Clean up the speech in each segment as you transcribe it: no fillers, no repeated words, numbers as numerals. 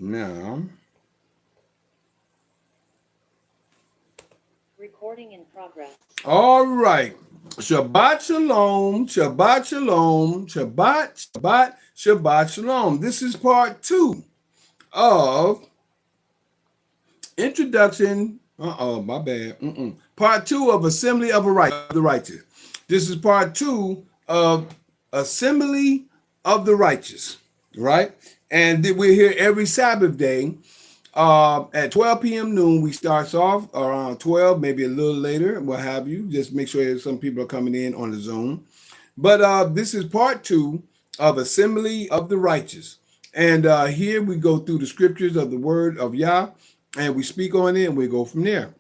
Now, Recording in progress. all right. Shabbat shalom, Shabbat shalom, Shabbat shalom. This is part two of introduction. My bad. Part two of Assembly of the Righteous. This is part two of Assembly of the Righteous, right? And we're here every Sabbath day at 12 p.m. noon. We starts off around 12, maybe a little later, what have you. Just make sure that some people are coming in on the Zoom. But this is part two of Assembly of the Righteous. And here we go through the scriptures of the word of Yah, and we speak on it, and we go from there.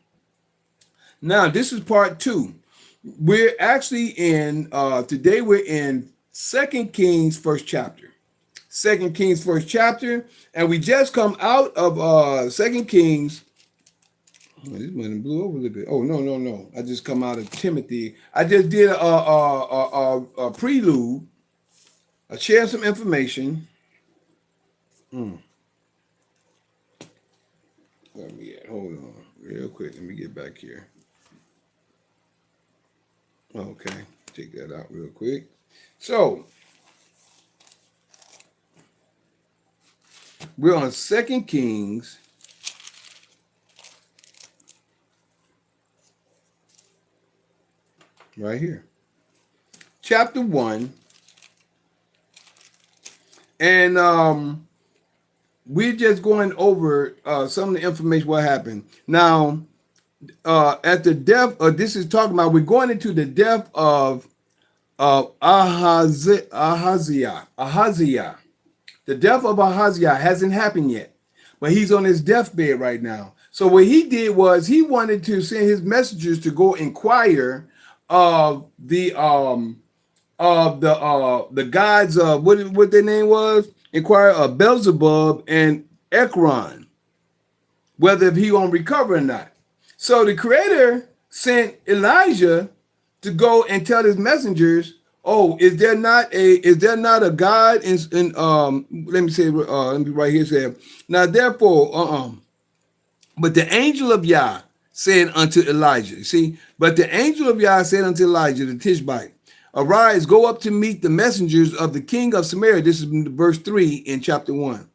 Now, this is part two. We're actually in, today we're in Second Kings first chapter. Second Kings first chapter, and we just come out of Second Kings. Oh, this one blew over a little bit. Oh, no. I just come out of Timothy. I just did a prelude. I shared some information. Where we at? Hold on, real quick. Let me get back here. Okay, take that out real quick. So we're on Second Kings. Right here. Chapter 1. And we're just going over some of the information what happened. Now, at the death of this is talking about we're going into the death of Ahaziah. The death of Ahaziah hasn't happened yet, but he's on his deathbed right now. So what he did was he wanted to send his messengers to go inquire of the gods of what their name was, inquire of Beelzebub and Ekron, whether if he gonna recover or not. So the Creator sent Elijah to go and tell his messengers, "Oh, is there not a God in let me say let me right here say now therefore but the angel of Yah said unto Elijah, see, but the angel of Yah said unto Elijah the Tishbite, arise, go up to meet the messengers of the king of Samaria." This is verse 3 in chapter 1.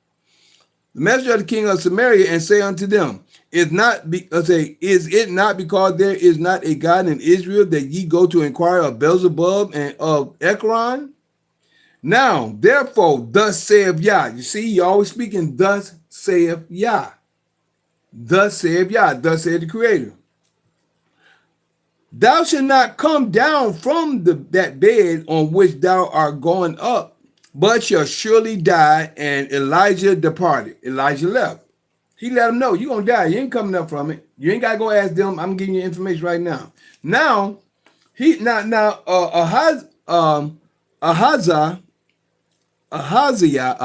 The messenger of the king of Samaria, and say unto them, is it not because there is not a God in Israel that ye go to inquire of Beelzebub and of Ekron? Now, therefore, thus saith Yah. You see, you always speaking, thus saith Yah. Thus saith Yah, thus saith the Creator. Thou shalt not come down from that bed on which thou art going up, but shall surely die. And Elijah departed. Elijah left. He let him know, you're going to die. You ain't coming up from it. You ain't got to go ask them. I'm giving you information right now. Now, Ahaziah,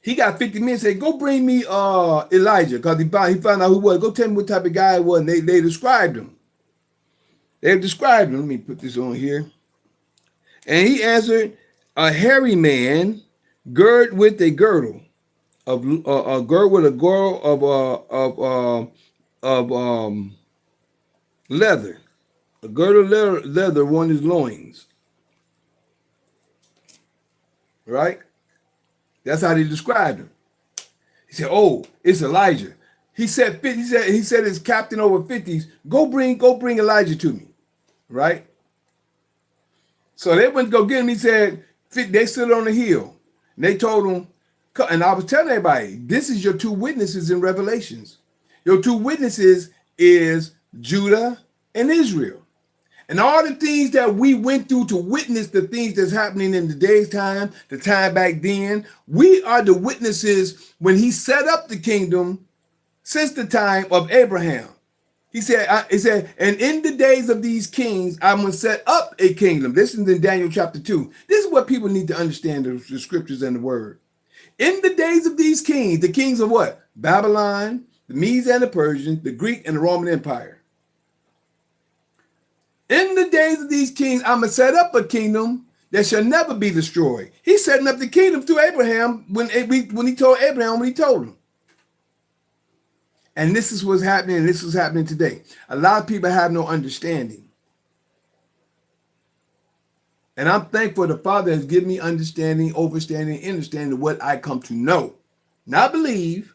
he got 50 men say, go bring me Elijah, because he found out who was. Go tell me what type of guy it was. And they described him. They described him. Let me put this on here. And he answered, a hairy man, girt with a girdle of a girdle with a girdle of leather. A girdle of leather on his loins. Right? That's how they described him. He said, "Oh, it's Elijah." He said his captain over 50s, go bring Elijah to me. Right? So they went to go get him. He said, they stood on the hill. And they told him, and I was telling everybody, this is your two witnesses in Revelations. Your two witnesses is Judah and Israel. And all the things that we went through to witness the things that's happening in today's time, the time back then, we are the witnesses when he set up the kingdom since the time of Abraham. He said, and in the days of these kings, I'm going to set up a kingdom. This is in Daniel chapter 2. This is what people need to understand, the scriptures and the word. In the days of these kings, the kings of what? Babylon, the Medes and the Persians, the Greek and the Roman Empire. In the days of these kings, I'm going to set up a kingdom that shall never be destroyed. He's setting up the kingdom through Abraham when he told Abraham what he told him. And this is what's happening, and this is happening today. A lot of people have no understanding. And I'm thankful the Father has given me understanding, overstanding, and understanding what I come to know. Not believe,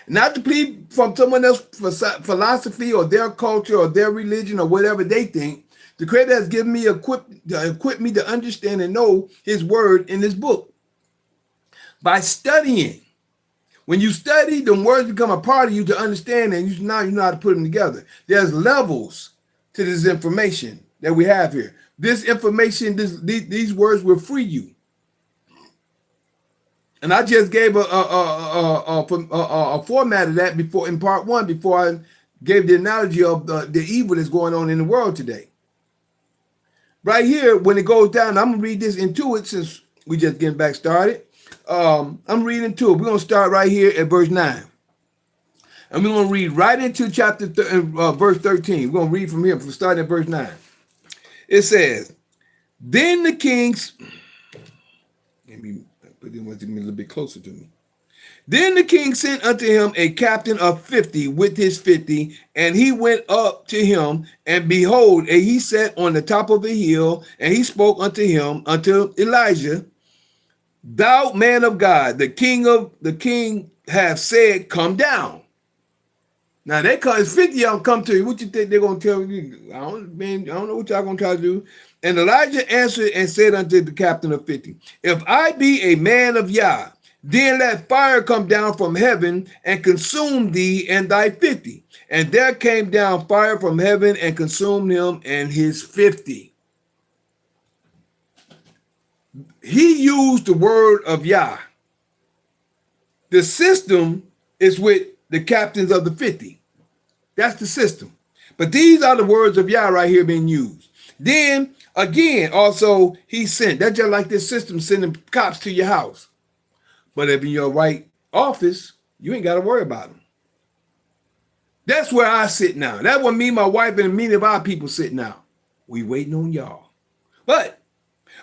not to believe from someone else's philosophy or their culture or their religion or whatever they think. The Creator has given me, equipped me to understand and know his word in this book. By studying. When you study, the words become a part of you to understand, and now you know how to put them together. There's levels to this information that we have here. This information, these words will free you. And I just gave a format of that before in part one, before I gave the analogy of the evil that's going on in the world today. Right here, when it goes down, I'm gonna read this into it since we just getting back started. I'm reading to it. We're gonna start right here at verse 9. And we're gonna read right into verse 13. We're gonna read from here, from starting at verse 9. It says, then the kings, let me put it a little bit closer to me. Then the king sent unto him a captain of 50 with his 50, and he went up to him, and behold, and he sat on the top of a hill, and he spoke unto him, unto Elijah, thou man of God, the king have said, come down. Now they come, 50 of them come to you. What you think they're gonna tell you? I don't know what y'all gonna try to do. And Elijah answered and said unto the captain of 50, if I be a man of Yah, then let fire come down from heaven and consume thee and thy 50. And there came down fire from heaven and consumed him and his 50. He used the word of Yah. The system is with the captains of the 50. That's the system. But these are the words of Yah right here being used. Then again, also he sent. That's just like this system sending cops to your house. But if in your right office, you ain't got to worry about them. That's where I sit now. That's where me, my wife, and many of our people sit now. We waiting on y'all. But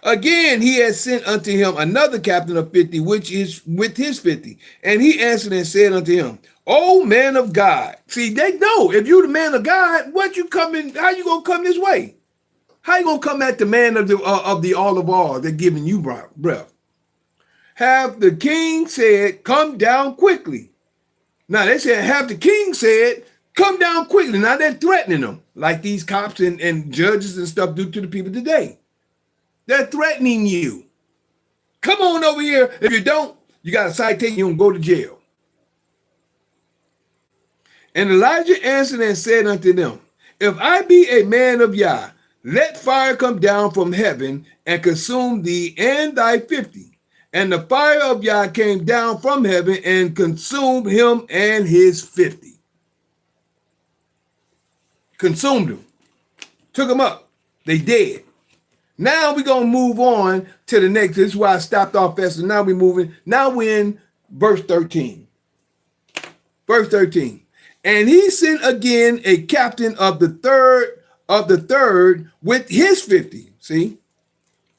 again, he has sent unto him another captain of 50, which is with his 50. And he answered and said unto him, O man of God. See, they know if you the man of God, what you coming? How you gonna come this way? How you gonna come at the man of the all of all that giving you breath? Have the king said, come down quickly. Now they said, have the king said, come down quickly. Now they're threatening them, like these cops and judges and stuff do to the people today. They're threatening you. Come on over here. If you don't, you got a citation, you're going to go to jail. And Elijah answered and said unto them, if I be a man of Yah, let fire come down from heaven and consume thee and thy 50. And the fire of Yah came down from heaven and consumed him and his 50. Consumed him. Took him up. They dead. Now we're going to move on to the next. This is why I stopped off fast. So now we're moving. Now we're in verse 13. Verse 13. And he sent again a captain of the third with his 50. See?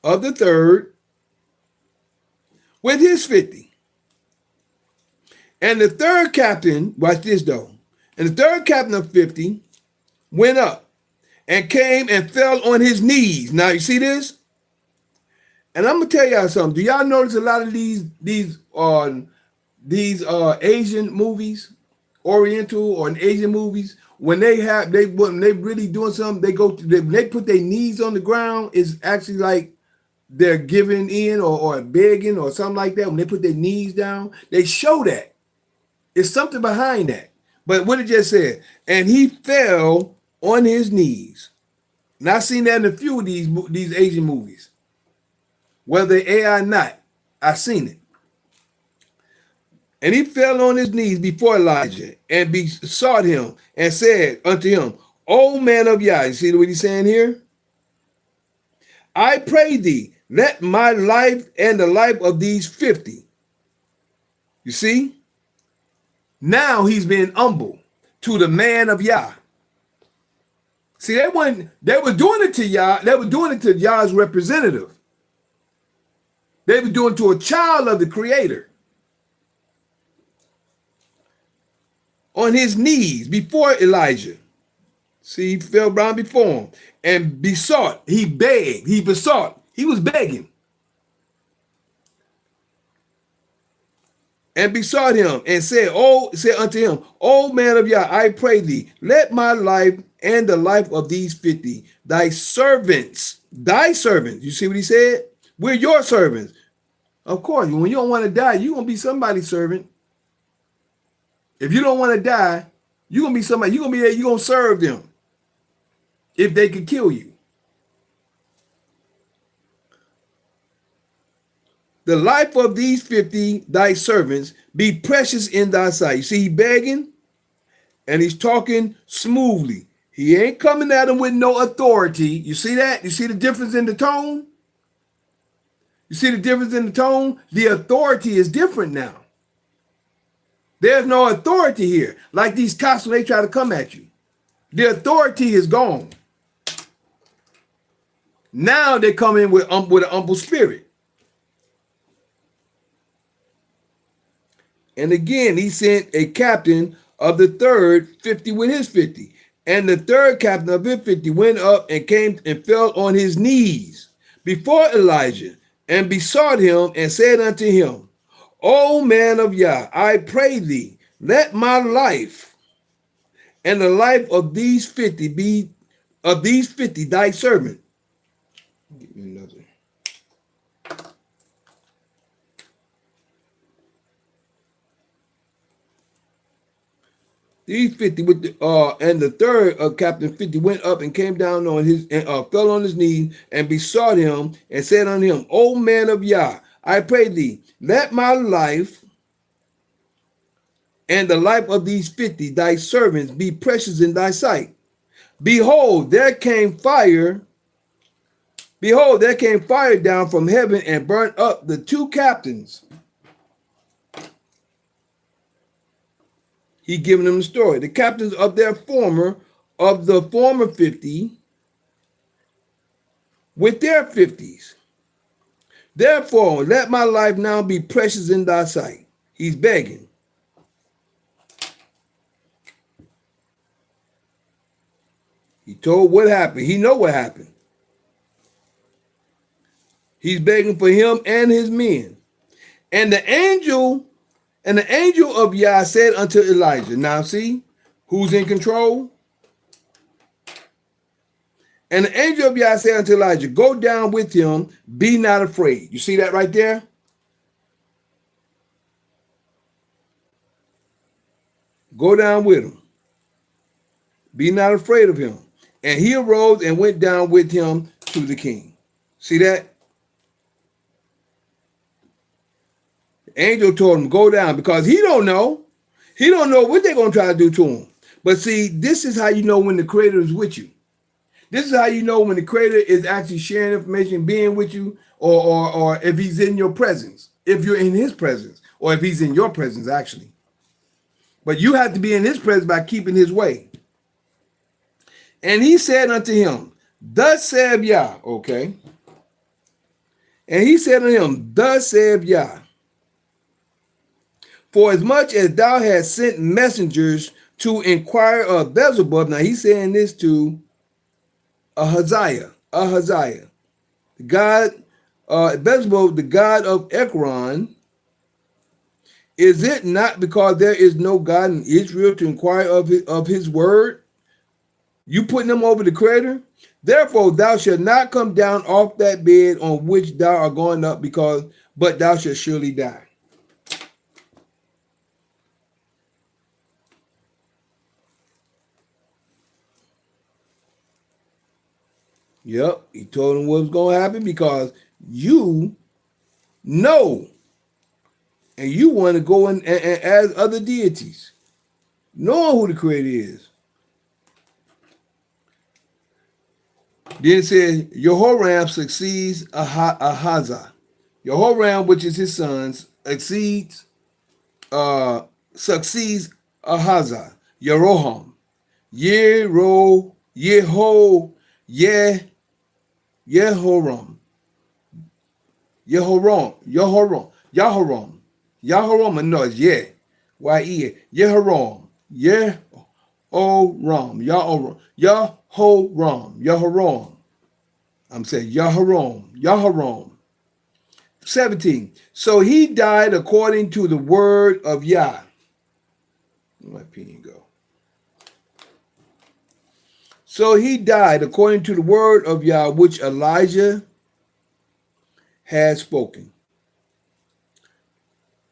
Of the third with his 50. And the third captain, watch this though. And the third captain of 50 went up and came and fell on his knees. Now you see this? And I'm gonna tell y'all something. Do y'all notice a lot of these Asian movies, Oriental or Asian movies, when they really doing something, they put their knees on the ground, it's actually like they're giving in or begging or something like that. When they put their knees down, they show that. It's something behind that. But what it just said, and he fell on his knees. And I've seen that in a few of these Asian movies. Whether AI or not, I've seen it. And he fell on his knees before Elijah and besought him and said unto him, O man of Yah, you see what he's saying here? I pray thee, let my life and the life of these 50. You see? Now he's being humble to the man of Yah. See, they were doing it to Yah. They were doing it to Yah's representative. They were doing to a child of the Creator. On his knees before Elijah. See, he fell down before him and besought. He begged. He besought. He was begging. And besought him and said unto him, O man of Yah, I pray thee, let my life and the life of these 50, thy servants, you see what he said? We're your servants. Of course, when you don't want to die, you're going to be somebody's servant. If you don't want to die, you're going to be somebody, you're going to serve them if they could kill you. The life of these 50, thy servants, be precious in thy sight. You see, he begging and he's talking smoothly. He ain't coming at him with no authority. You see that? You see the difference in the tone? You see the difference in the tone? The authority is different now. There's no authority here. Like these cops when they try to come at you. The authority is gone. Now they come in with an humble spirit. And again, he sent a captain of the third 50 with his 50. And the third captain of his 50 went up and came and fell on his knees before Elijah and besought him and said unto him, O man of Yah, I pray thee, let my life and the life of these 50 be thy servant. Give me another. These 50 with and the third of Captain 50 went up and came down on his and fell on his knees and besought him and said unto him, O man of Yah, I pray thee, let my life and the life of these 50 thy servants be precious in thy sight. Behold, there came fire down from heaven and burnt up the two captains. He giving them the story. The captains of the former 50 with their 50s. Therefore, let my life now be precious in thy sight. He's begging. He told what happened. He know what happened. He's begging for him and his men. And the angel of Yah said unto Elijah, now see, who's in control? And the angel of Yah said unto Elijah, go down with him, be not afraid. You see that right there? Go down with him. Be not afraid of him. And he arose and went down with him to the king. See that? Angel told him go down because he don't know. He don't know what they're going to try to do to him. But see, this is how you know when the Creator is with you. This is how you know when the Creator is actually sharing information, being with you, or if he's in your presence, if you're in his presence, or if he's in your presence, actually. But you have to be in his presence by keeping his way. And he said unto him, thus saith Yah, okay. And he said unto him, thus saith Yah, for as much as thou hast sent messengers to inquire of Beelzebub, now he's saying this to Ahaziah, the god, Beelzebub, the god of Ekron, is it not because there is no God in Israel to inquire of his word? You putting them over the Creator? Therefore, thou shalt not come down off that bed on which thou art going up, but thou shalt surely die. Yep, he told him what was going to happen because you know, and you want to go and add other deities, knowing who the Creator is. Then it says, Jehoram succeeds Ahaziah. Jehoram, which is his sons, succeeds Ahaziah. Jeroham. Jehoram. Yehoram, Yehoram, Yahoram, Yahoram, no, it's yeah, Y-E, Yehoram, Yehoram, Yahoram, Yahoram, Yahoram. I'm saying Yahoram, Yahoram. 17. So he died according to the word of Yah. Where my pen go? So he died according to the word of Yah, which Elijah had spoken.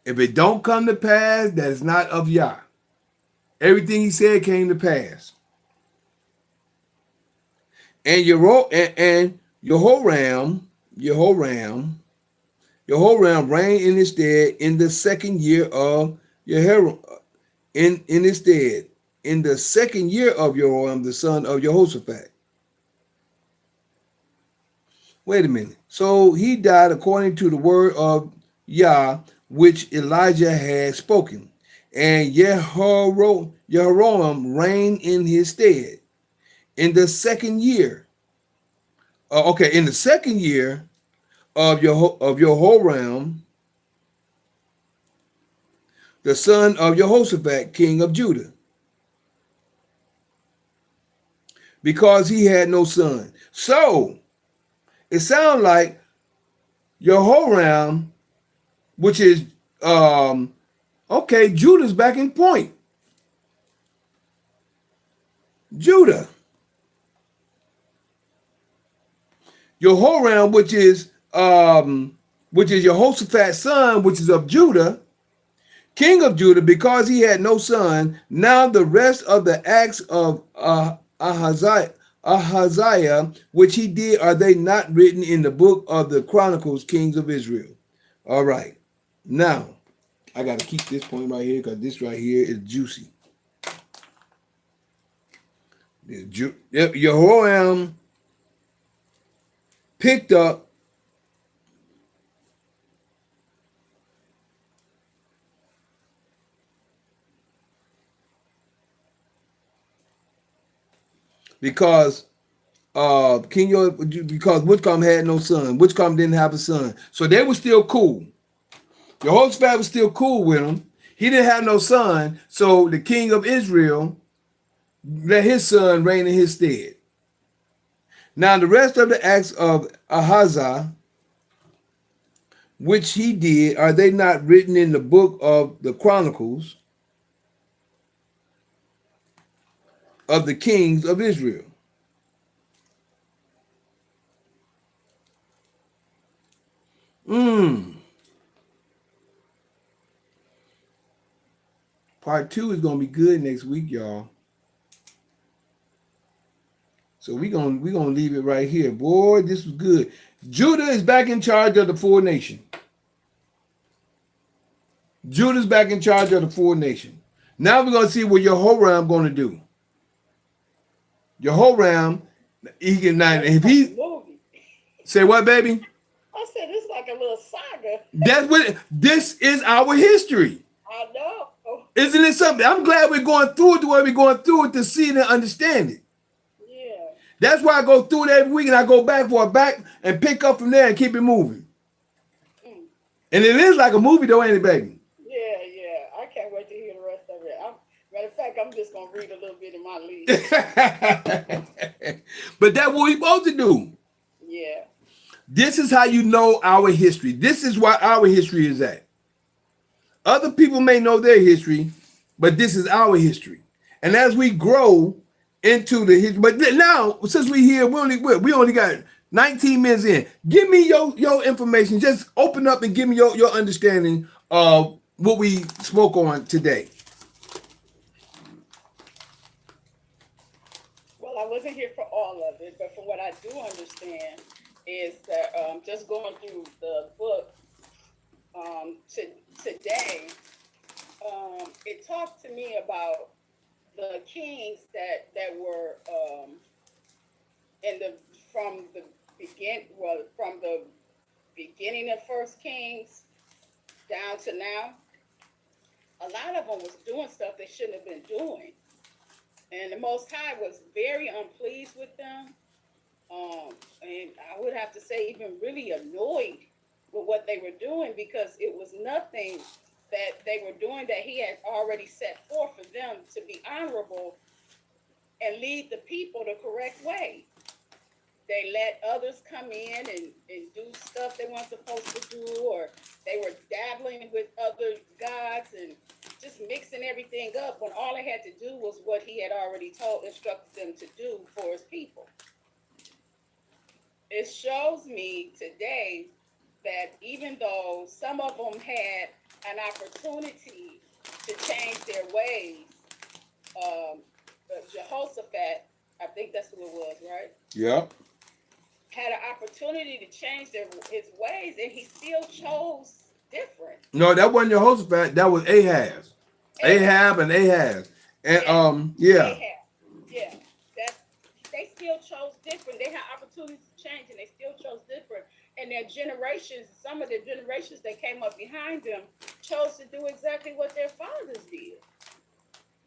If it don't come to pass, that is not of Yah. Everything he said came to pass. And Jehoram reigned in his stead in the second year of Jehoram. In his stead, in the second year of Jehoram, the son of Jehoshaphat. Wait a minute. So he died according to the word of Yah, which Elijah had spoken. And Jehoram reigned in his stead in the second year. In the second year of Jehoram, the son of Jehoshaphat, king of Judah, because he had no son. So it sounds like Jehoram, which is Judah's back in point. Judah. Jehoram, which is Jehoshaphat's son, which is of Judah, king of Judah, because he had no son. Now the rest of the acts of Ahaziah, which he did, are they not written in the book of the Chronicles, kings of Israel? All right. Now, I got to keep this point right here because this right here is juicy. Jehoram picked up because because Whitcomb had no son. Whitcomb didn't have a son. So they were still cool. Jehoshaphat was still cool with him. He didn't have no son. So the king of Israel let his son reign in his stead. Now the rest of the acts of Ahaziah, which he did, are they not written in the book of the Chronicles of the kings of Israel? Part 2 is gonna be good next week, y'all. So we're gonna leave it right here. Boy, this was good. Judah is back in charge of the four nations. Judah's back in charge of the four nations. Now we're gonna see what Jehoram gonna do. Jehoram, he can now if he say what, baby? I said it's like a little saga. That's what this is our history. I know. Isn't it something? I'm glad we're going through it the way we're going through it to see it and understand it. Yeah. That's why I go through it every week and I go back and pick up from there and keep it moving. And it is like a movie though, ain't it, baby? Yeah, yeah. I can't wait to hear the rest of it. Matter of fact, I'm just gonna read a little bit in my lead. But that's what we're supposed to do. Yeah. This is how you know our history. This is why our history is at. Other people may know their history, but this is our history. And as we grow into the history, but now since we here, we only got 19 minutes in. Give me your information. Just open up and give me your understanding of what we spoke on today. Well, I wasn't here for all of it, but from what I do understand is that just going through the book today, it talked to me about the kings that were in the from the from the beginning of First Kings down to now. A lot of them was doing stuff they shouldn't have been doing, and the Most High was very unpleased with them. And I would have to say even really annoyed with what they were doing, because it was nothing that they were doing that he had already set forth for them to be honorable and lead the people the correct way. They let others come in and do stuff they weren't supposed to do, or they were dabbling with other gods and just mixing everything up when all they had to do was what he had already instructed them to do for his people. It shows me today that even though some of them had an opportunity to change their ways, Jehoshaphat, I think that's who it was, right? Yep. Had an opportunity to change his ways, and he still chose different. No, that wasn't Jehoshaphat. That was Ahaz. Ahab and Ahaz. And yeah. Ahab. Yeah. That they still chose different. They had opportunities to change, and they still chose different. And their generations, some of the generations that came up behind them, chose to do exactly what their fathers did.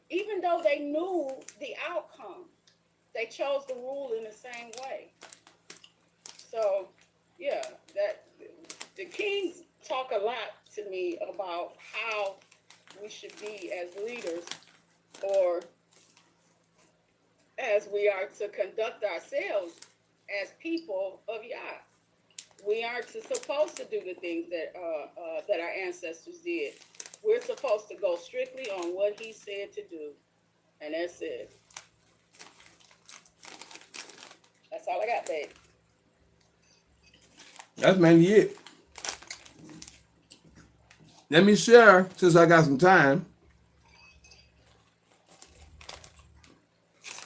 Even though they knew the outcome, they chose to rule in the same way. So, yeah, that the kings talk a lot to me about how we should be as leaders, or as we are to conduct ourselves as people of Yah. We aren't supposed to do the things that that our ancestors did. We're supposed to go strictly on what he said to do, and that's it. That's all I got, babe. That's mainly it. Let me share, since I got some time.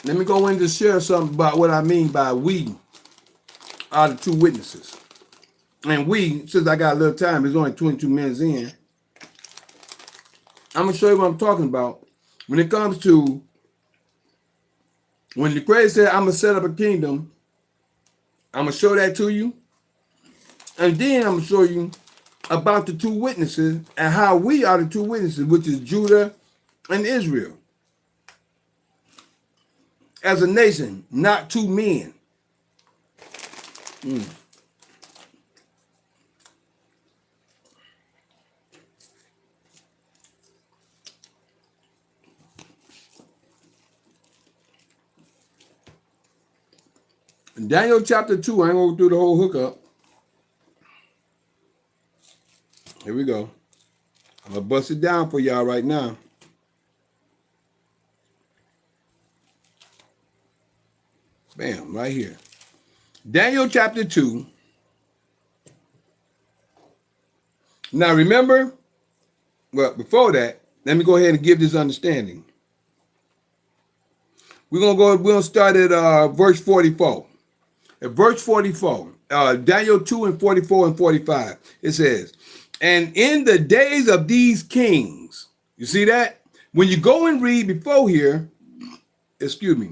Let me go in to share something about what I mean by we are the two witnesses. And we, since I got a little time, it's only 22 minutes in. I'm going to show you what I'm talking about. When it comes to, when the Christ said, I'm going to set up a kingdom, I'm going to show that to you. And then I'm going to show you about the two witnesses and how we are the two witnesses, which is Judah and Israel. As a nation, not two men. In Daniel chapter 2, I ain't going to go through the whole hookup. Here we go. I'm going to bust it down for y'all right now. Bam, right here. Daniel chapter 2. Now remember, well, before that, let me go ahead and give this understanding. We're going to start at verse 44. At verse 44, Daniel 2 and 44 and 45, it says, and in the days of these kings, you see that? When you go and read before here, excuse me.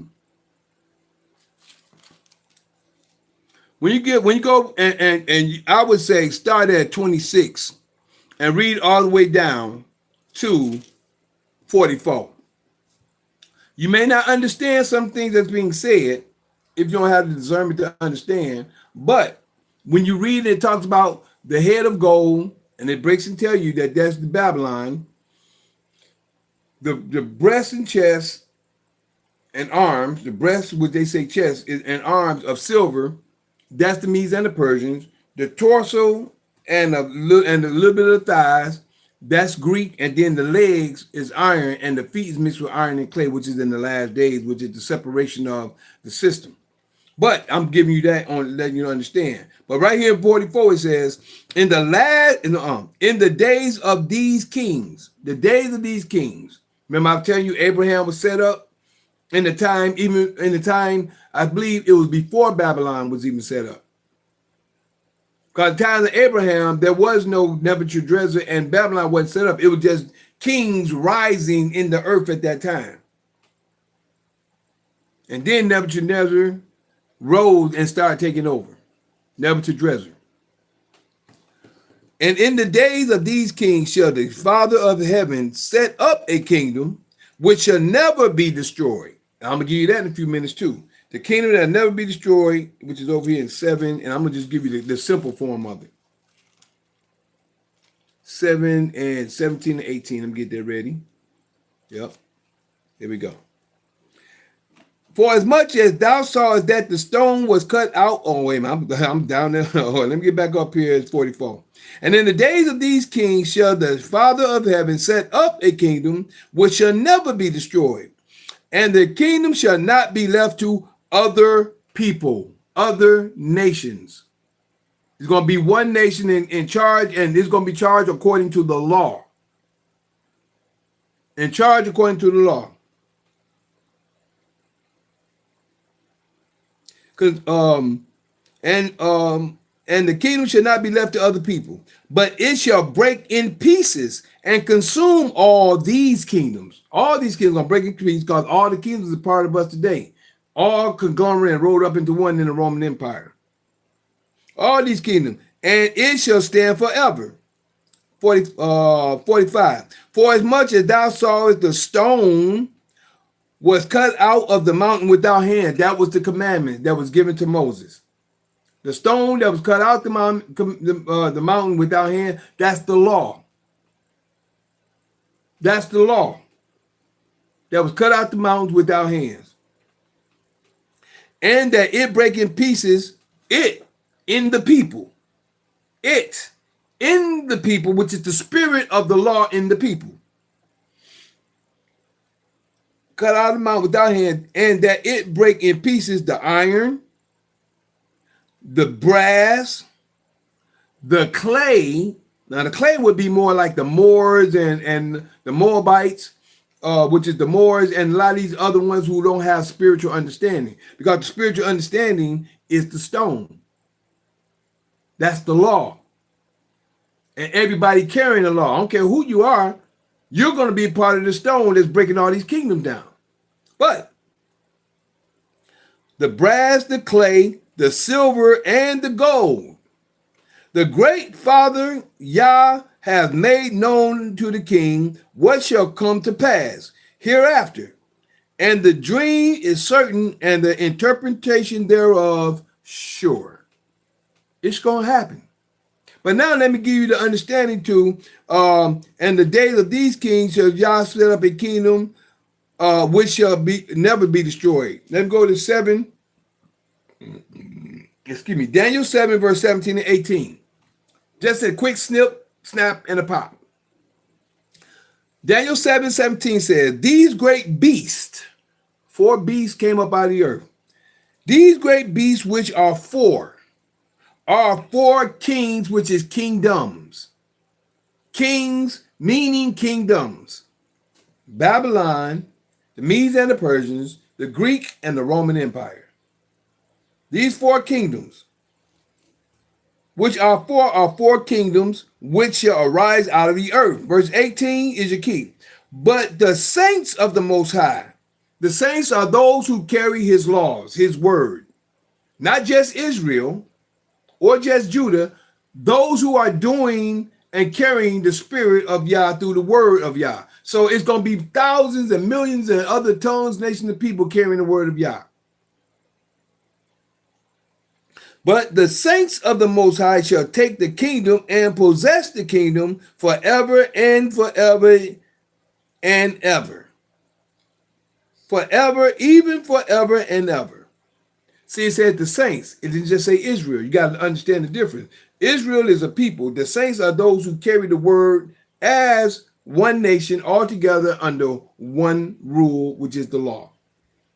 When you go and I would say start at 26 and read all the way down to 44. You may not understand some things that's being said if you don't have the discernment to understand, but when you read it, it talks about the head of gold, and it breaks and tell you that that's the Babylon, the breast and chest and arms, the breast, which they say chest, and arms of silver, that's the Medes and the Persians. The torso and a little bit of the thighs, that's Greek, and then the legs is iron, and the feet is mixed with iron and clay, which is in the last days, which is the separation of the system. But I'm giving you that on letting you understand. But right here in 44 it says, in the days of these kings, the days of these kings. Remember, I'm telling you, Abraham was set up in the time, I believe it was before Babylon was even set up. Because the time of Abraham, there was no Nebuchadnezzar, and Babylon wasn't set up. It was just kings rising in the earth at that time. And then Nebuchadnezzar rose and started taking over. Nebuchadnezzar. And in the days of these kings shall the Father of heaven set up a kingdom which shall never be destroyed. I'm going to give you that in a few minutes too. The kingdom that will never be destroyed, which is over here in 7, and I'm going to just give you the simple form of it. 7 and 17 and 18. Let me get that ready. Yep. Here we go. For as much as thou sawest that the stone was cut out. Oh, wait a minute. I'm down there. Oh, let me get back up here. It's 44. And in the days of these kings shall the Father of heaven set up a kingdom which shall never be destroyed. And the kingdom shall not be left to other people, other nations. There's going to be one nation in charge, and it's going to be charged according to the law. In charge according to the law. And the kingdom shall not be left to other people, but it shall break in pieces and consume all these kingdoms. All these kingdoms are breaking pieces because all the kingdoms are part of us today. All conglomerate and rolled up into one in the Roman Empire. All these kingdoms, and it shall stand forever. 45. For as much as thou sawest the stone was cut out of the mountain without hand. That was the commandment that was given to Moses. The stone that was cut out the mountain without hand, that's the law. That's the law. That was cut out the mountains without hands. And that it break in pieces, it, in the people. It, in the people, which is the spirit of the law in the people. Cut out of the mountain without hand, and that it break in pieces the iron, the brass, the clay. Now the clay would be more like the Moors and the Moabites, which is the Moors and a lot of these other ones who don't have spiritual understanding. Because the spiritual understanding is the stone. That's the law. And everybody carrying the law. I don't care who you are, you're going to be part of the stone that's breaking all these kingdoms down. But the brass, the clay, the silver, and the gold, the great Father Yah hath made known to the king what shall come to pass hereafter. And the dream is certain, and the interpretation thereof sure. It's going to happen. But now let me give you the understanding too. And the days of these kings shall Yah set up a kingdom which shall never be destroyed. Let me go to 7. Excuse me. Daniel 7, verse 17 and 18. Just a quick snap, and a pop. Daniel 7, 17 says, these great beasts, 4 beasts came up out of the earth. These great beasts, which are 4 kings, which is kingdoms. Kings meaning kingdoms. Babylon, the Medes and the Persians, the Greek, and the Roman Empire. These 4 kingdoms, which are 4 kingdoms, which shall arise out of the earth. Verse 18 is your key. But the saints of the Most High, the saints are those who carry his laws, his word. Not just Israel or just Judah, those who are doing and carrying the spirit of Yah through the word of Yah. So it's going to be thousands and millions and other tongues, nations of people carrying the word of Yah. But the saints of the Most High shall take the kingdom and possess the kingdom forever and forever and ever. Forever, even forever and ever. See, it said the saints. It didn't just say Israel. You got to understand the difference. Israel is a people. The saints are those who carry the word as one nation all together under one rule, which is the law.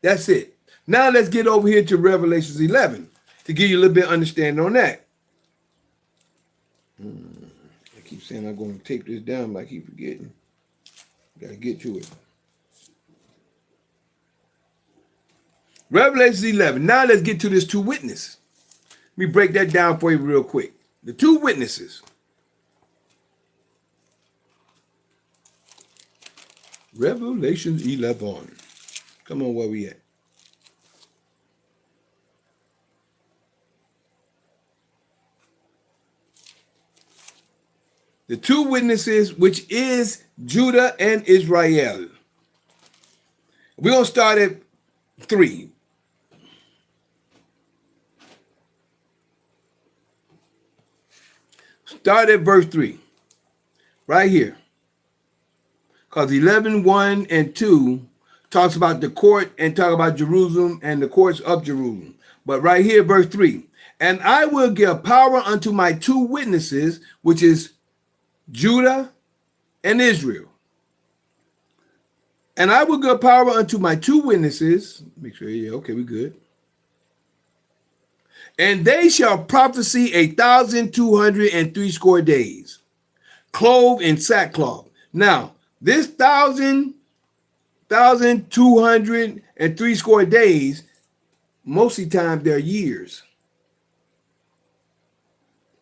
That's it. Now let's get over here to Revelations 11 to give you a little bit of understanding on that. I keep saying I'm going to take this down, but I keep forgetting. Got to get to it. Revelations 11. Now let's get to this 2 witnesses. Let me break that down for you real quick. The 2 witnesses. Revelations 11. Come on, where we at? The 2 witnesses, which is Judah and Israel. We're going to start at 3. Start at verse 3. right here. Because 11, 1 and 2 talks about the court and talk about Jerusalem and the courts of Jerusalem. But right here, verse 3, and I will give power unto my two witnesses, which is Judah and Israel. And I will give power unto my two witnesses. Make sure, yeah, okay, we good. And they shall prophesy 1,260 days, clothed in sackcloth. Now, this 1,260 days, most of the time they're years.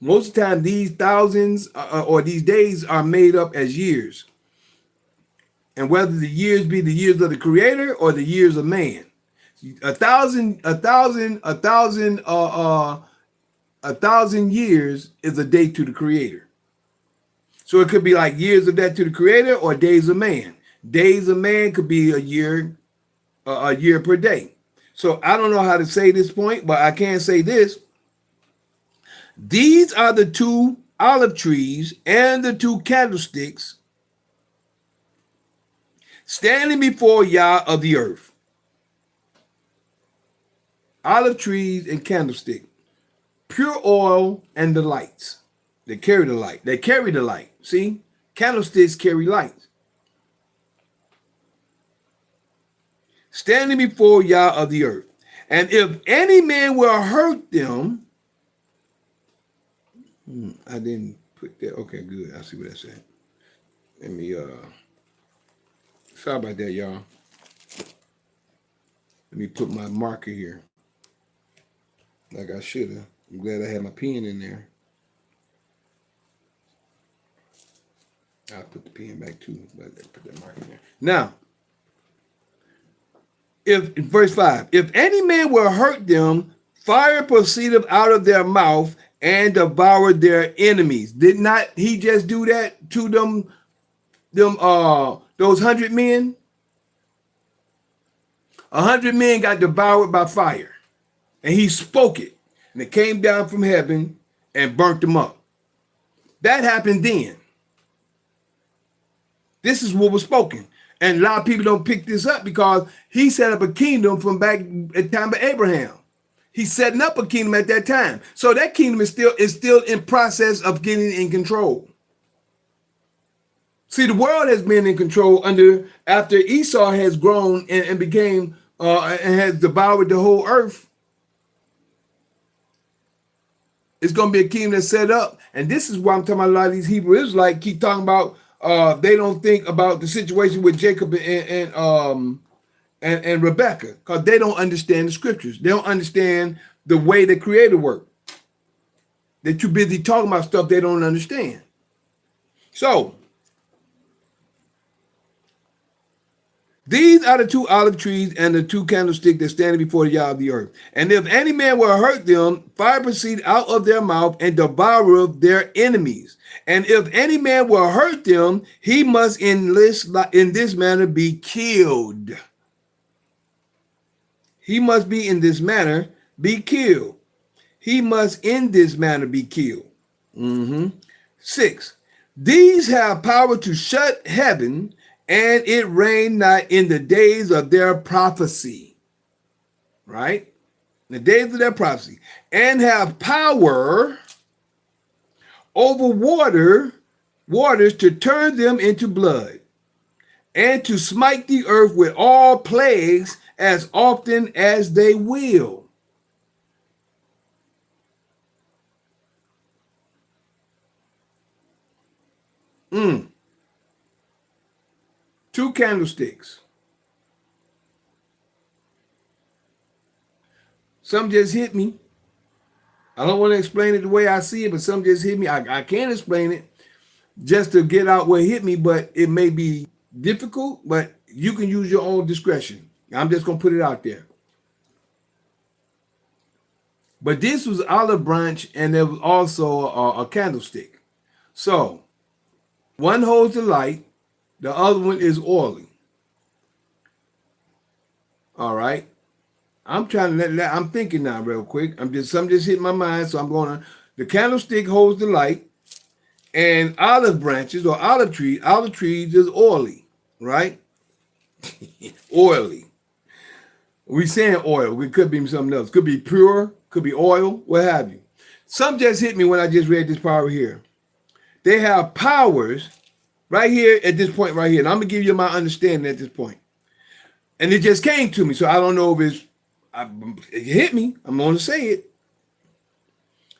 Most of the time, these thousands or these days are made up as years. And whether the years be the years of the Creator or the years of man. A thousand years is a day to the Creator. So it could be like years of that to the Creator or days of man. Days of man could be a year per day. So I don't know how to say this point, but I can say this. These are the two olive trees and the two candlesticks standing before Yah of the earth. Olive trees and candlestick. Pure oil and the lights. They carry the light. They carry the light. See? Candlesticks carry lights. Standing before Yah of the earth. And if any man will hurt them, I didn't put that. Okay, good. I see what that said. Let me, sorry about that, y'all. Let me put my marker here. Like I should have. I'm glad I had my pen in there. I'll put the pen back too, but let's put that marker in there. Now, if verse 5, if any man will hurt them, fire proceedeth out of their mouth and devoured their enemies. Did not he just do that to those 100 men? 100 men got devoured by fire, and he spoke it, and it came down from heaven and burnt them up. That happened then. This is what was spoken. And a lot of people don't pick this up because he set up a kingdom from back at the time of Abraham. He's setting up a kingdom at that time. So that kingdom is still in process of getting in control. See, the world has been in control after Esau has grown and became and has devoured the whole earth. It's going to be a kingdom that's set up. And this is why I'm talking about a lot of these Hebrew Israelites keep talking about they don't think about the situation with Jacob and Rebecca, because they don't understand the scriptures. They don't understand the way the Creator worked. They're too busy talking about stuff they don't understand. So, these are the two olive trees and the two candlesticks that stand before the Yah of the earth. And if any man will hurt them, fire proceed out of their mouth and devour their enemies. And if any man will hurt them, he must in this manner be killed. He must be in this manner be killed. He must in this manner be killed. 6. These have power to shut heaven, and it rain not in the days of their prophecy. Right? The days of their prophecy. And have power over waters to turn them into blood, and to smite the earth with all plagues as often as they will. Two candlesticks. Some just hit me. I don't want to explain it the way I see it, but some just hit me. I can't explain it just to get out what hit me, but it may be difficult, but you can use your own discretion. I'm just going to put it out there. But this was olive branch, and there was also a candlestick. So one holds the light, the other one is oily. All right. I'm trying to I'm thinking now real quick. Something just hit my mind, so I'm going to. The candlestick holds the light, And olive branches or olive trees is oily, right? Oily. We saying oil. It could be something else. Could be pure, could be oil, what have you. Some just hit me when I just read this part here. They have powers right here at this point right here. And I'm going to give you my understanding at this point. And it just came to me. So I don't know if it hit me. I'm going to say it.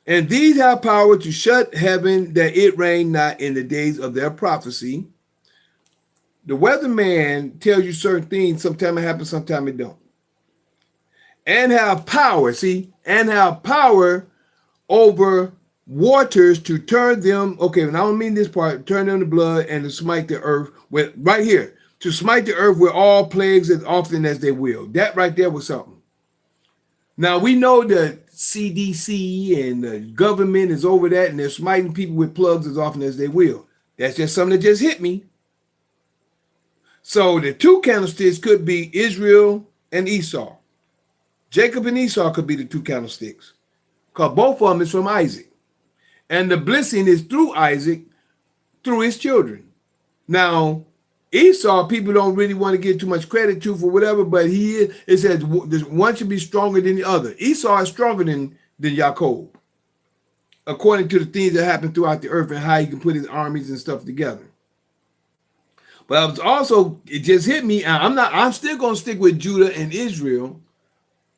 And these have power to shut heaven that it rain not in the days of their prophecy. The weatherman tells you certain things. Sometimes it happens, sometimes it don't. And have power, and have power over waters to turn them. Okay, and I don't mean this part, turn them to blood and to smite the earth with, right here, to smite the earth with all plagues as often as they will. That right there was something. Now we know the CDC and the government is over that and they're smiting people with plugs as often as they will. That's just something that just hit me. So the two candlesticks could be Israel and Esau. Jacob and Esau could be the two candlesticks, because both of them is from Isaac. And the blessing is through Isaac, through his children. Now, Esau, people don't really want to give too much credit to for whatever, but it says one should be stronger than the other. Esau is stronger than Jacob, according to the things that happen throughout the earth and how he can put his armies and stuff together. But I was also, it just hit me. I'm still going to stick with Judah and Israel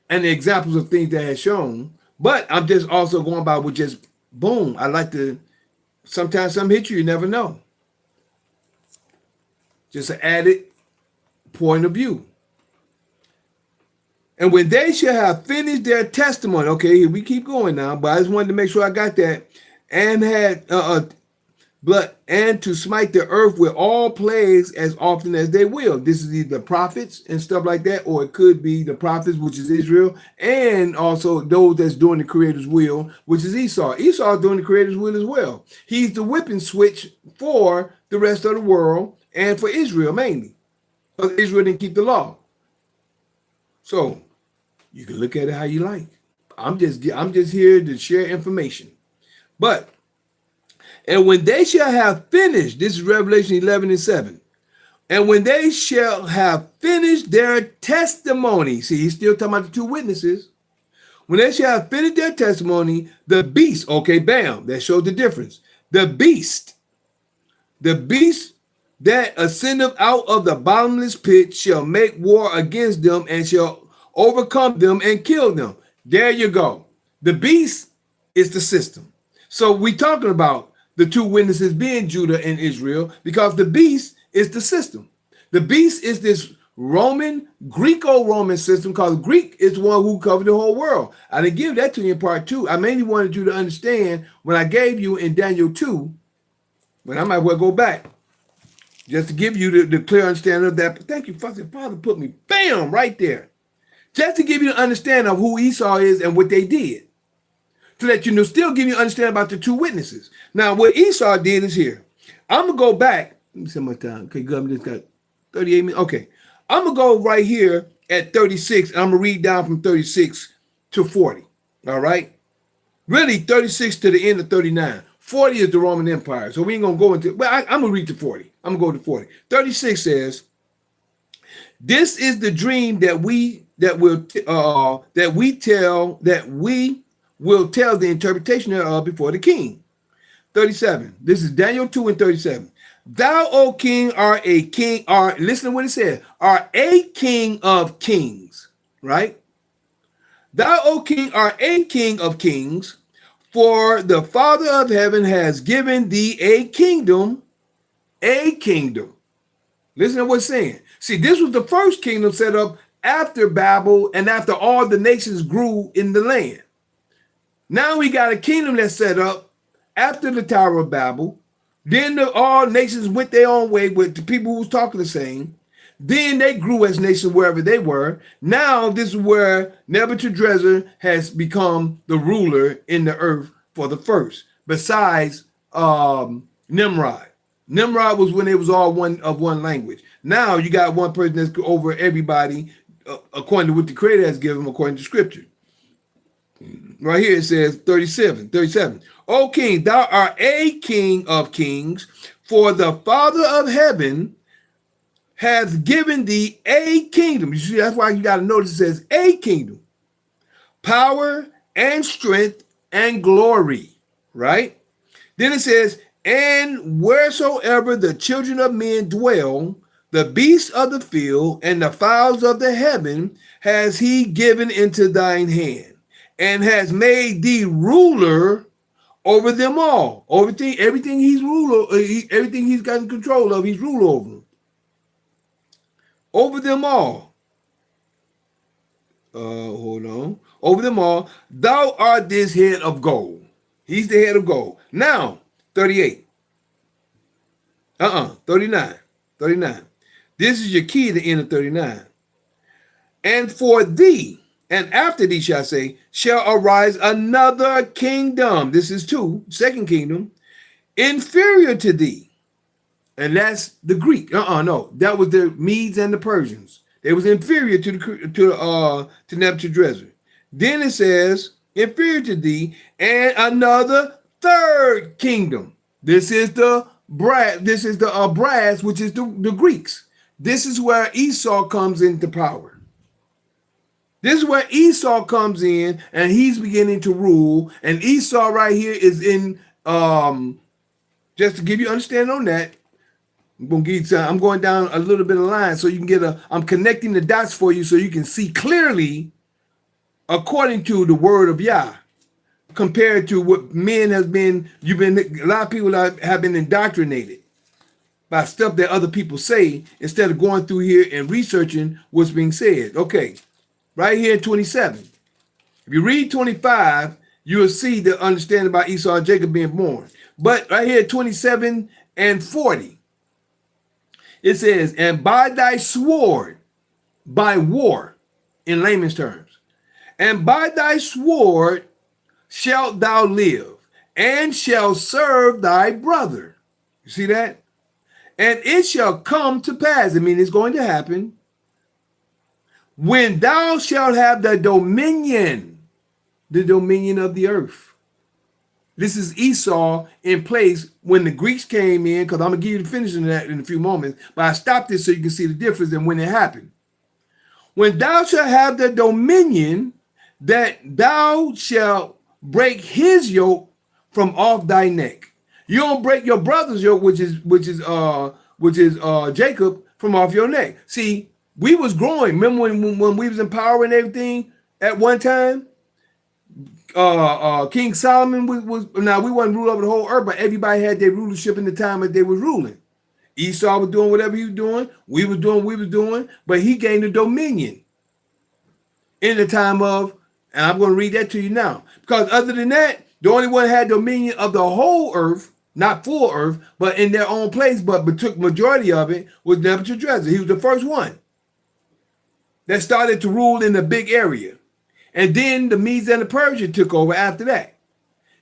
and the examples of things that had shown, but I'm just also going by with just boom. I like to, sometimes something hit you, you never know. Just an added point of view. And when they shall have finished their testimony, okay, we keep going now, but I just wanted to make sure I got that, and had blood, and to smite the earth with all plagues as often as they will. This is either prophets and stuff like that, or it could be the prophets, which is Israel, and also those that's doing the Creator's will, which is Esau. Esau is doing the Creator's will as well. He's the whipping switch for the rest of the world and for Israel mainly, because Israel didn't keep the law. So you can look at it how you like. I'm just here to share information. But and when they shall have finished, this is Revelation 11:7. And when they shall have finished their testimony, see, he's still talking about the two witnesses. When they shall have finished their testimony, the beast, okay, bam, that shows the difference. The beast that ascendeth out of the bottomless pit shall make war against them and shall overcome them and kill them. There you go. The beast is the system. So we talking about the two witnesses being Judah and Israel, because the beast is the system. The beast is this Greco-Roman system, because Greek is the one who covered the whole world. I didn't give that to you in part 2. I mainly wanted you to understand when I gave you in Daniel 2, but I might well go back just to give you the clear understanding of that. But thank you, Father. Father put me, bam, right there. Just to give you the understanding of who Esau is and what they did. To let you know, still give you understand about the two witnesses. Now, what Esau did is here. I'm going to go back. Let me see my time. Okay, good. I'm just got 38 minutes. Okay. I'm going to go right here at 36, and I'm going to read down from 36 to 40. All right? Really, 36 to the end of 39. 40 is the Roman Empire. So we ain't going to go into, well, I'm going to read to 40. I'm going to go to 40. 36 says, this is the dream that we will tell the interpretation thereof before the king. 37. This is Daniel 2 and 37. Thou, O king, art a king, listen to what it says, are a king of kings, right? Thou, O king, art a king of kings, for the Father of heaven has given thee a kingdom, a kingdom. Listen to what it's saying. See, this was the first kingdom set up after Babel and after all the nations grew in the land. Now we got a kingdom that's set up after the Tower of Babel. Then all nations went their own way with the people who was talking the same. Then they grew as nations wherever they were. Now this is where Nebuchadnezzar has become the ruler in the earth for the first, besides Nimrod. Nimrod was when it was all one language. Now you got one person that's over everybody according to what the Creator has given them, according to Scripture. Right here it says 37. O king, thou art a king of kings, for the Father of heaven has given thee a kingdom. You see, that's why you got to notice it says a kingdom, power and strength and glory, right? Then it says, and wheresoever the children of men dwell, the beasts of the field and the fowls of the heaven has he given into thine hand, and has made thee ruler over them all. Everything he's ruler, everything he's got in control of, he's ruler over them. Over them all. Hold on. Over them all, thou art this head of gold. He's the head of gold. Now, 38. 39. 39. This is your key to the end of 39. And for thee, and after thee shall say, shall arise another kingdom. This is second kingdom, inferior to thee. And that's the Greek. No, that was the Medes and the Persians. They was inferior to Nebuchadnezzar. Then it says, inferior to thee, and another third kingdom. This is the brass. This is the brass, which is the Greeks. This is where Esau comes into power. This is where Esau comes in, and he's beginning to rule. And Esau right here is in. Just to give you understanding on that. I'm going down a little bit of line so you can get I'm connecting the dots for you so you can see clearly according to the word of Yah, compared to what men has been. A lot of people have been indoctrinated by stuff that other people say instead of going through here and researching what's being said. Okay, right here in 27. If you read 25, you will see the understanding about Esau and Jacob being born. But right here, 27 and 40. It says, and by thy sword, by war, in layman's terms, and by thy sword shalt thou live, and shall serve thy brother. You see that? And it shall come to pass, it's going to happen, when thou shalt have the dominion of the earth. This is Esau in place when the Greeks came in, because I'm going to give you the finishing of that in a few moments, but I stopped this so you can see the difference and when it happened. When thou shalt have the dominion, that thou shalt break his yoke from off thy neck. You don't break your brother's yoke, which is Jacob, from off your neck. See, we was growing. Remember when we was in power and everything at one time? King Solomon was now we wasn't ruled over the whole earth, but everybody had their rulership in the time that they was ruling. Esau was doing whatever he was doing. We was doing what we was doing, but he gained the dominion in the time of, and I'm going to read that to you now. Because other than that, the only one had dominion of the whole earth, not full earth, but in their own place, but took majority of it, was Nebuchadnezzar. He was the first one that started to rule in a big area. And then the Medes and the Persians took over after that.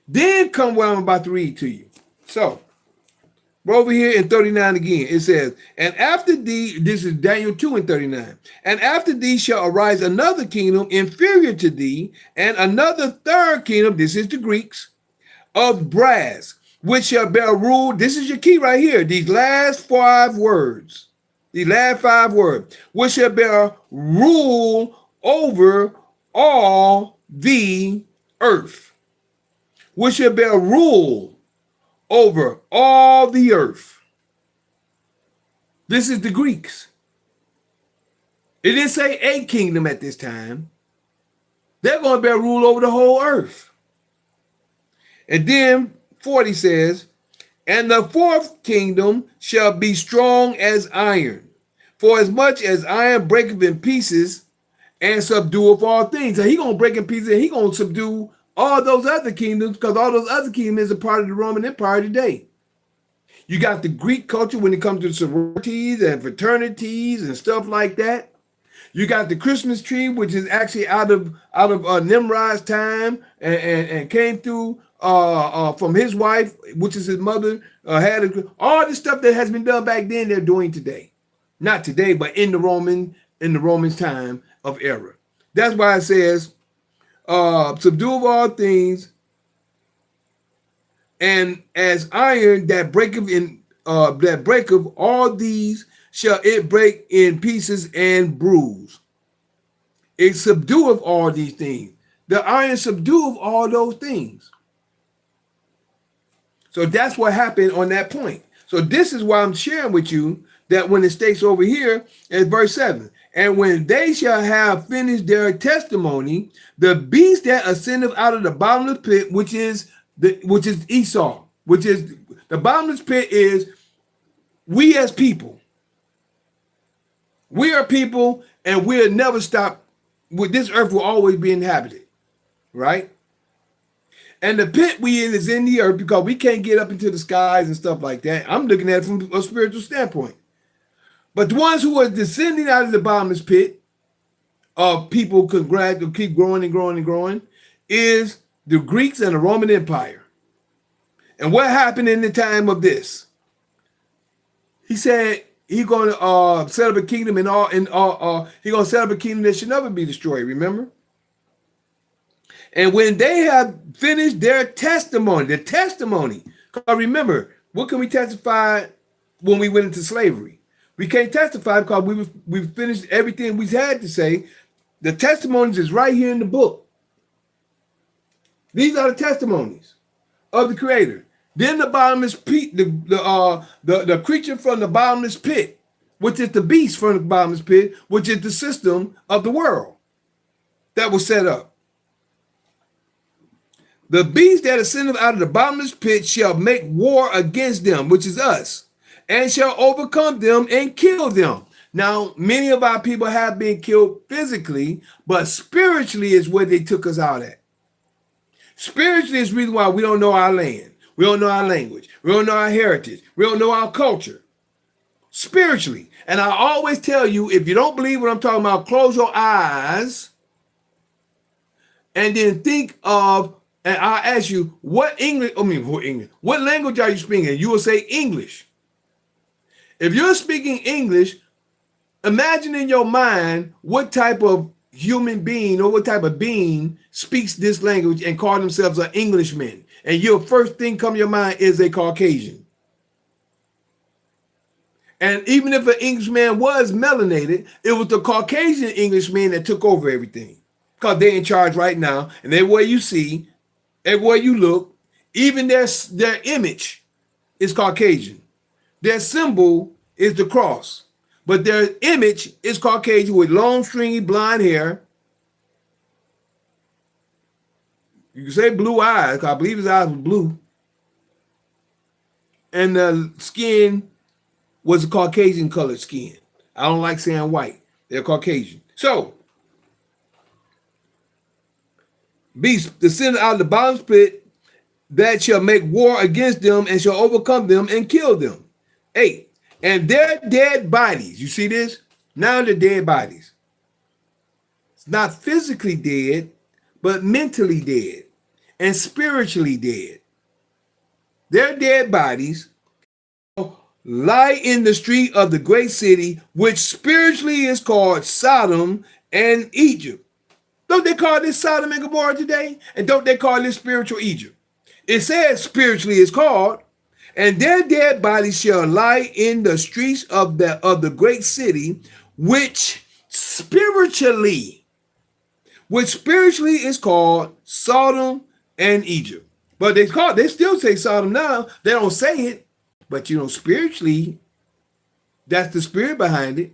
Then come what I'm about to read to you. So, we're over here in 39 again. It says, and after thee, this is Daniel 2 and 39. And after thee shall arise another kingdom inferior to thee, and another third kingdom, this is the Greeks, of brass, which shall bear rule. This is your key right here. These last 5 words. The last 5 words. Which shall bear rule over all the earth, which shall bear rule over all the earth. This is the Greeks. It didn't say a kingdom at this time. They're going to bear rule over the whole earth. And then 40 says, and the fourth kingdom shall be strong as iron, for as much as iron breaketh in pieces, and subdueth all things. So he's going to break in pieces and he's going to subdue all those other kingdoms, because all those other kingdoms are part of the Roman Empire today. You got the Greek culture when it comes to sororities and fraternities and stuff like that. You got the Christmas tree, which is actually out of Nimrod's time and came through from his wife, which is his mother. All the stuff that has been done back then, they're doing today. Not today, but in the Romans' time of era. That's why it says, subdue of all things, And as iron that breaketh all these shall it break in pieces and bruise. It subdueth all these things. The iron subdueth all those things. So that's what happened on that point. So this is why I'm sharing with you that when it states over here in verse 7, and when they shall have finished their testimony, the beast that ascendeth out of the bottomless pit, which is Esau, which is the bottomless pit, is we as people. We are people, and we'll never stop. With this earth will always be inhabited, right? And the pit we in is in the earth because we can't get up into the skies and stuff like that. I'm looking at it from a spiritual standpoint. But the ones who are descending out of the bottomless pit of people could keep growing and growing and growing is the Greeks and the Roman Empire. And what happened in the time of this? He said he's going to set up a kingdom he's going to set up a kingdom that should never be destroyed. Remember? And when they have finished their testimony, because remember, what can we testify when we went into slavery? We can't testify because we finished everything we had to say. The testimonies is right here in the book. These are the testimonies of the Creator. Then the bottomless pit, the creature from the bottomless pit, which is the beast from the bottomless pit, which is the system of the world that was set up. The beast that ascended out of the bottomless pit shall make war against them, which is us, and shall overcome them and kill them. Now, many of our people have been killed physically, but spiritually is where they took us out at. Spiritually is the reason why we don't know our land. We don't know our language. We don't know our heritage. We don't know our culture. Spiritually. And I always tell you, if you don't believe what I'm talking about, close your eyes and then think of, and I'll ask you, what language are you speaking? You will say English. If you're speaking English, imagine in your mind what type of human being or what type of being speaks this language and call themselves an Englishman. And your first thing come to your mind is a Caucasian. And even if an Englishman was melanated, it was the Caucasian Englishman that took over everything. Because they're in charge right now. And everywhere you see, everywhere you look, even their image is Caucasian. Their symbol is the cross. But their image is Caucasian with long, stringy, blonde hair. You can say blue eyes, because I believe his eyes were blue. And the skin was a Caucasian colored skin. I don't like saying white. They're Caucasian. So, beast descended out of the bottomless pit that shall make war against them and shall overcome them and kill them. 8. And their dead bodies, you see this? Now they're dead bodies. It's not physically dead, but mentally dead and spiritually dead. Their dead bodies lie in the street of the great city, which spiritually is called Sodom and Egypt. Don't they call this Sodom and Gomorrah today? And don't they call this spiritual Egypt? It says spiritually is called, and their dead bodies shall lie in the streets of the great city, which spiritually is called Sodom and Egypt. But they still say Sodom now. They don't say it, but spiritually, that's the spirit behind it.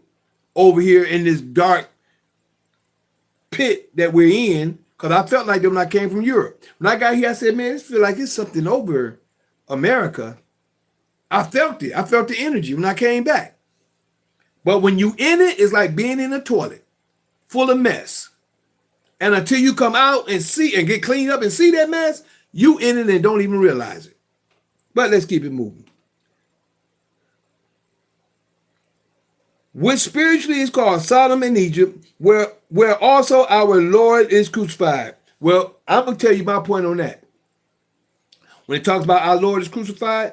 Over here in this dark pit that we're in, because I felt like that when I came from Europe. When I got here, I said, man, this feel like it's something over America. I felt it. I felt the energy when I came back. But when you in it, it's like being in a toilet full of mess. And until you come out and see and get cleaned up and see that mess, you in it and don't even realize it. But let's keep it moving. Which spiritually is called Sodom and Egypt, where also our Lord is crucified. Well, I'm going to tell you my point on that. When it talks about our Lord is crucified,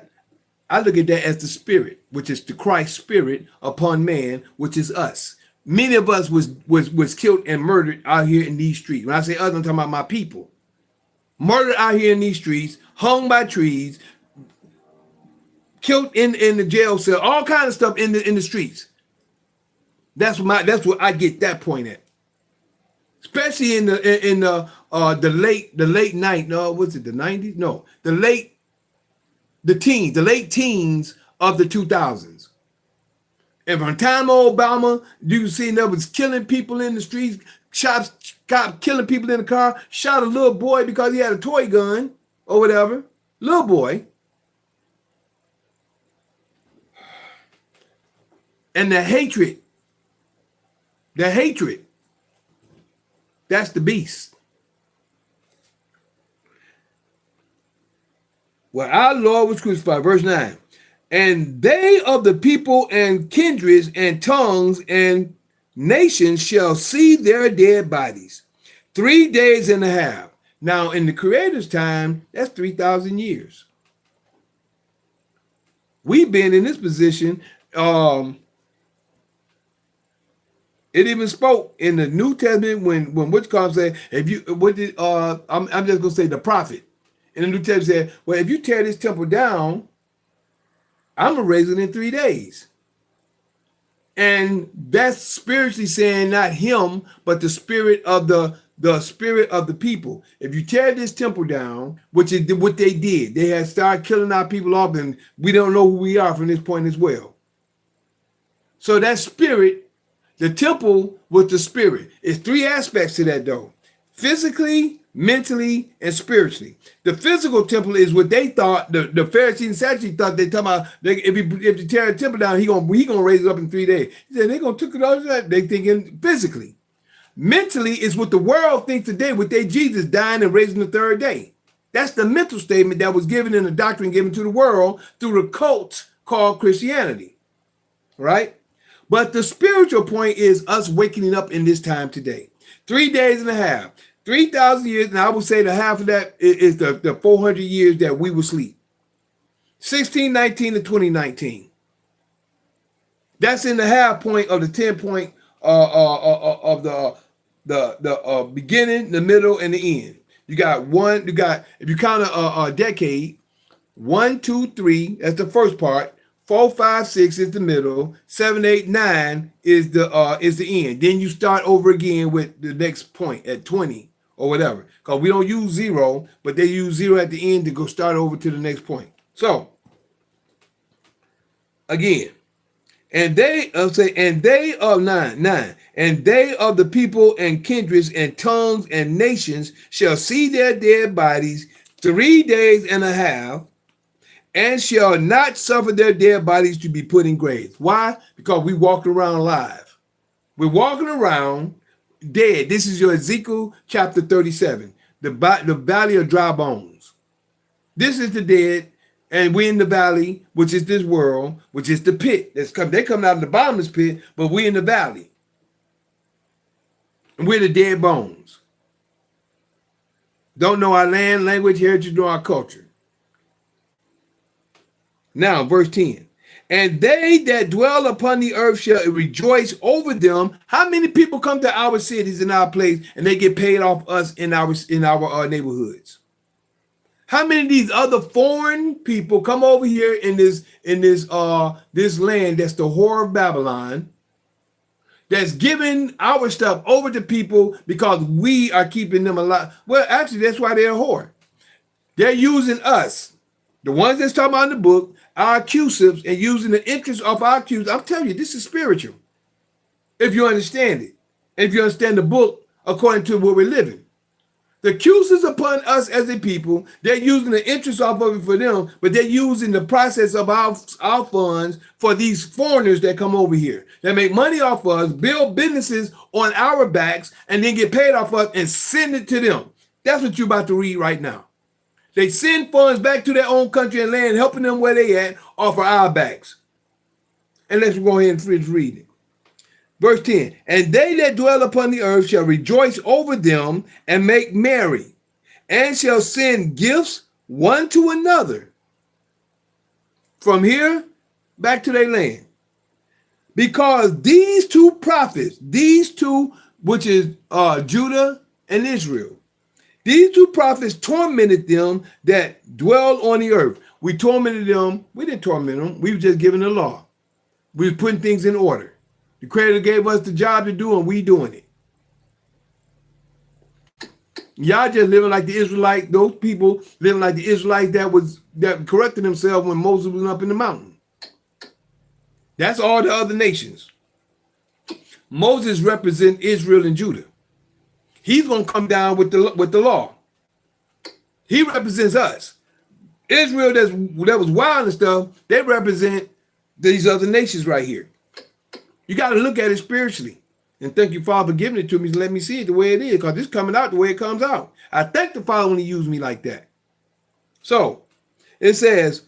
I look at that as the spirit, which is the Christ spirit upon man, which is us. Many of us was killed and murdered out here in these streets. When I say us, I'm talking about my people. murdered out here in these streets, hung by trees, killed in the jail cell, all kind of stuff in the streets. That's what I get that point at. Especially in the late night. No, was it the 90s? No, the late teens of the 2000s. And from the time of Obama, you can see that was killing people in the streets, cop killing people in the car, shot a little boy because he had a toy gun or whatever. Little boy. And the hatred, that's the beast. Well, our Lord was crucified. Verse 9. And they of the people and kindreds and tongues and nations shall see their dead bodies 3 days and a half. Now, in the Creator's time, that's 3,000 years. We've been in this position. It even spoke in the New Testament when which comes said, if you what did I'm just gonna say the prophet in the New Testament said, well, if you tear this temple down, I'm gonna raise it in 3 days. And that's spiritually saying not him, but the spirit of the people. If you tear this temple down, which is what they did, they had started killing our people off, and we don't know who we are from this point as well. So that spirit. The temple with the spirit. It's 3 aspects to that, though. Physically, mentally, and spiritually. The physical temple is what they thought, the Pharisees and Sadducees thought they talking about, if you tear the temple down, he gonna raise it up in 3 days. He said, they're going to took it all that. They thinking physically. Mentally is what the world thinks today with their Jesus dying and raising the 3rd day. That's the mental statement that was given in the doctrine given to the world through the cult called Christianity. Right? But the spiritual point is us waking up in this time today. 3 days and a half, 3,000 years, and I would say the half of that is the 400 years that we will sleep. 1619 to 2019. That's in the half point of the 10 point of the beginning, the middle, and the end. You got if you count a decade, 1, 2, 3, that's the first part. 4, 5, 6 is the middle. 7, 8, 9 is the end. Then you start over again with the next point at 20 or whatever. Because we don't use 0, but they use 0 at the end to go start over to the next point. So again, and they of the people and kindreds and tongues and nations shall see their dead bodies 3 days and a half. And shall not suffer their dead bodies to be put in graves. Why? Because we walk around alive. We're walking around dead. This is your Ezekiel chapter 37, the valley of dry bones. This is the dead, and we're in the valley, which is this world, which is the pit. They come out of the bottomless pit, but we're in the valley. And we're the dead bones. Don't know our land, language, heritage, nor our culture. Now, verse 10. And they that dwell upon the earth shall rejoice over them. How many people come to our cities in our place and they get paid off us in our neighborhoods? How many of these other foreign people come over here in this land that's the whore of Babylon, that's giving our stuff over to people because we are keeping them alive? Well, actually, that's why they're a whore. They're using us, the ones that's talking about in the book, our accusers, and using the interest of our accusers. I'm telling you, this is spiritual. If you understand it, if you understand the book according to what we're living. The accusers upon us as a people, they're using the interest off of it for them, but they're using the process of our funds for these foreigners that come over here. They make money off us, build businesses on our backs, and then get paid off us and send it to them. That's what you're about to read right now. They send funds back to their own country and land, helping them where they at off of our backs. And let's go ahead and finish reading. Verse 10, and they that dwell upon the earth shall rejoice over them and make merry, and shall send gifts one to another from here back to their land. Because these two prophets, which is Judah and Israel, These two prophets tormented them that dwell on the earth. We tormented them. We didn't torment them. We were just giving the law. We were putting things in order. The Creator gave us the job to do, and we doing it. Y'all just living like the Israelites, those people living like the Israelites that corrected themselves when Moses was up in the mountain. That's all the other nations. Moses represents Israel and Judah. He's gonna come down with the law. He represents us. Israel that was wild and stuff, they represent these other nations right here. You got to look at it spiritually. And thank you, Father, for giving it to me to let me see it the way it is, because it's coming out the way it comes out. I thank the Father when he used me like that. So it says,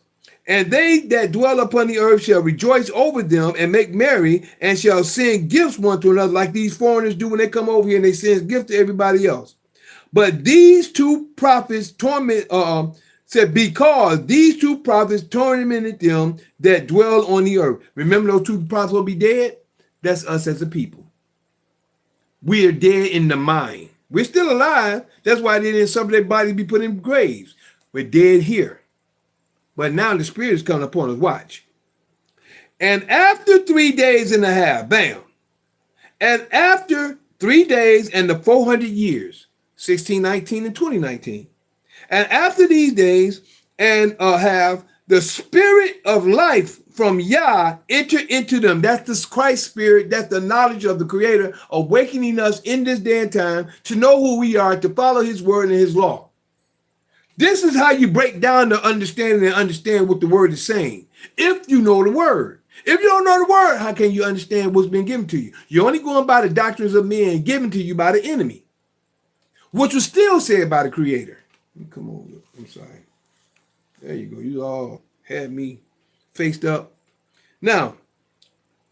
and they that dwell upon the earth shall rejoice over them and make merry, and shall send gifts one to another, like these foreigners do when they come over here and they send gifts to everybody else. But these two prophets said, because these two prophets tormented them that dwell on the earth. Remember, those two prophets will be dead? That's us as a people. We are dead in the mind. We're still alive. That's why they didn't some of their bodies be put in graves. We're dead here. But now the Spirit is coming upon us. Watch. And after 3 days and a half, bam. And after 3 days and the 400 years, 1619 and 2019. And after these days and have the Spirit of life from Yah enter into them. That's the Christ Spirit. That's the knowledge of the Creator awakening us in this day and time to know who we are, to follow his word and his law. This is how you break down the understanding and understand what the word is saying. If you know the word. If you don't know the word, how can you understand what's been given to you? You're only going by the doctrines of men given to you by the enemy, which was still said by the Creator. Come on, I'm sorry. There you go. You all had me faced up. Now,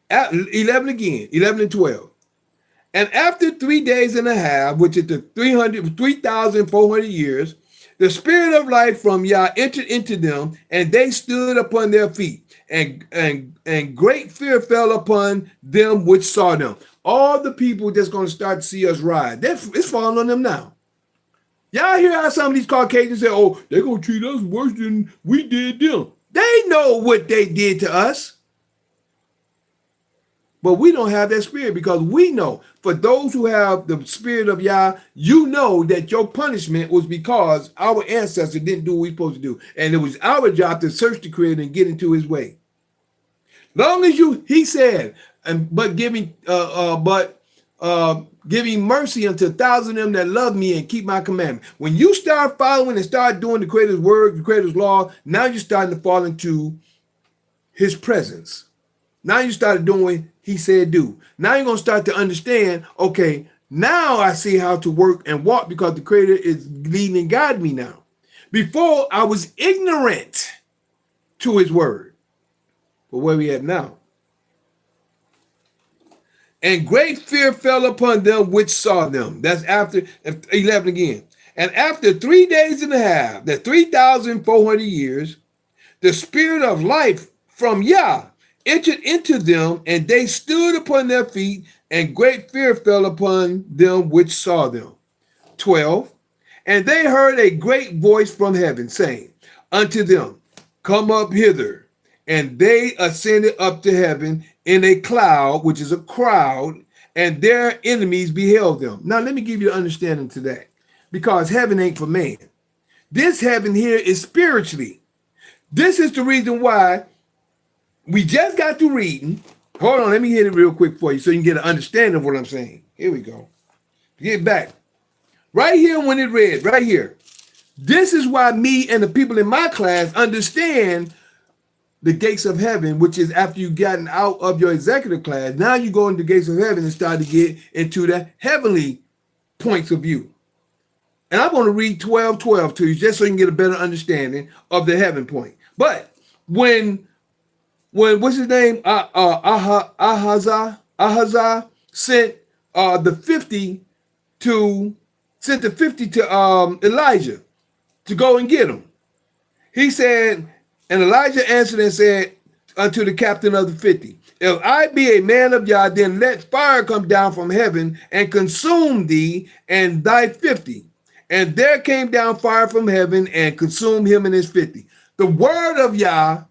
at 11 again, 11 and 12. And after 3 days and a half, which is the 3,400 years, the Spirit of life from Yah entered into them, and they stood upon their feet, and great fear fell upon them which saw them. All the people that's going to start to see us rise, it's falling on them now. Y'all hear how some of these Caucasians say, oh, they're going to treat us worse than we did them. They know what they did to us. But we don't have that spirit, because we know, for those who have the Spirit of Yah, you know that your punishment was because our ancestors didn't do what we were supposed to do. And it was our job to search the Creator and get into his way. Long as he said, giving mercy unto 1,000 of them that love me and keep my commandment. When you start following and start doing the Creator's word, the Creator's law, now you're starting to fall into his presence. Now you started doing he said do. Now you're going to start to understand, okay, now I see how to work and walk, because the Creator is leading and guiding me now. Before, I was ignorant to his word. But where we at now? And great fear fell upon them which saw them. That's after 11 again. And after 3 days and a half, the 3,400 years, the Spirit of life from Yah entered into them, and they stood upon their feet, and great fear fell upon them which saw them. 12. And they heard a great voice from heaven saying unto them, come up hither. And they ascended up to heaven in a cloud, which is a crowd, and their enemies beheld them. Now, let me give you an understanding to that, because heaven ain't for man. This heaven here is spiritually. This is the reason why we just got through reading. Hold on, let me hit it real quick for you so you can get an understanding of what I'm saying. Here we go. Get back. Right here when it read, right here. This is why me and the people in my class understand the gates of heaven, which is after you've gotten out of your executive class. Now you go into the gates of heaven and start to get into the heavenly points of view. And I'm going to read 12:12 to you just so you can get a better understanding of the heaven point. But when what's his name? Ahazah sent the 50 to Elijah to go and get him. He said, and Elijah answered and said unto the captain of the 50, if I be a man of Yah, then let fire come down from heaven and consume thee and thy 50. And there came down fire from heaven and consumed him and his 50. The word of Yah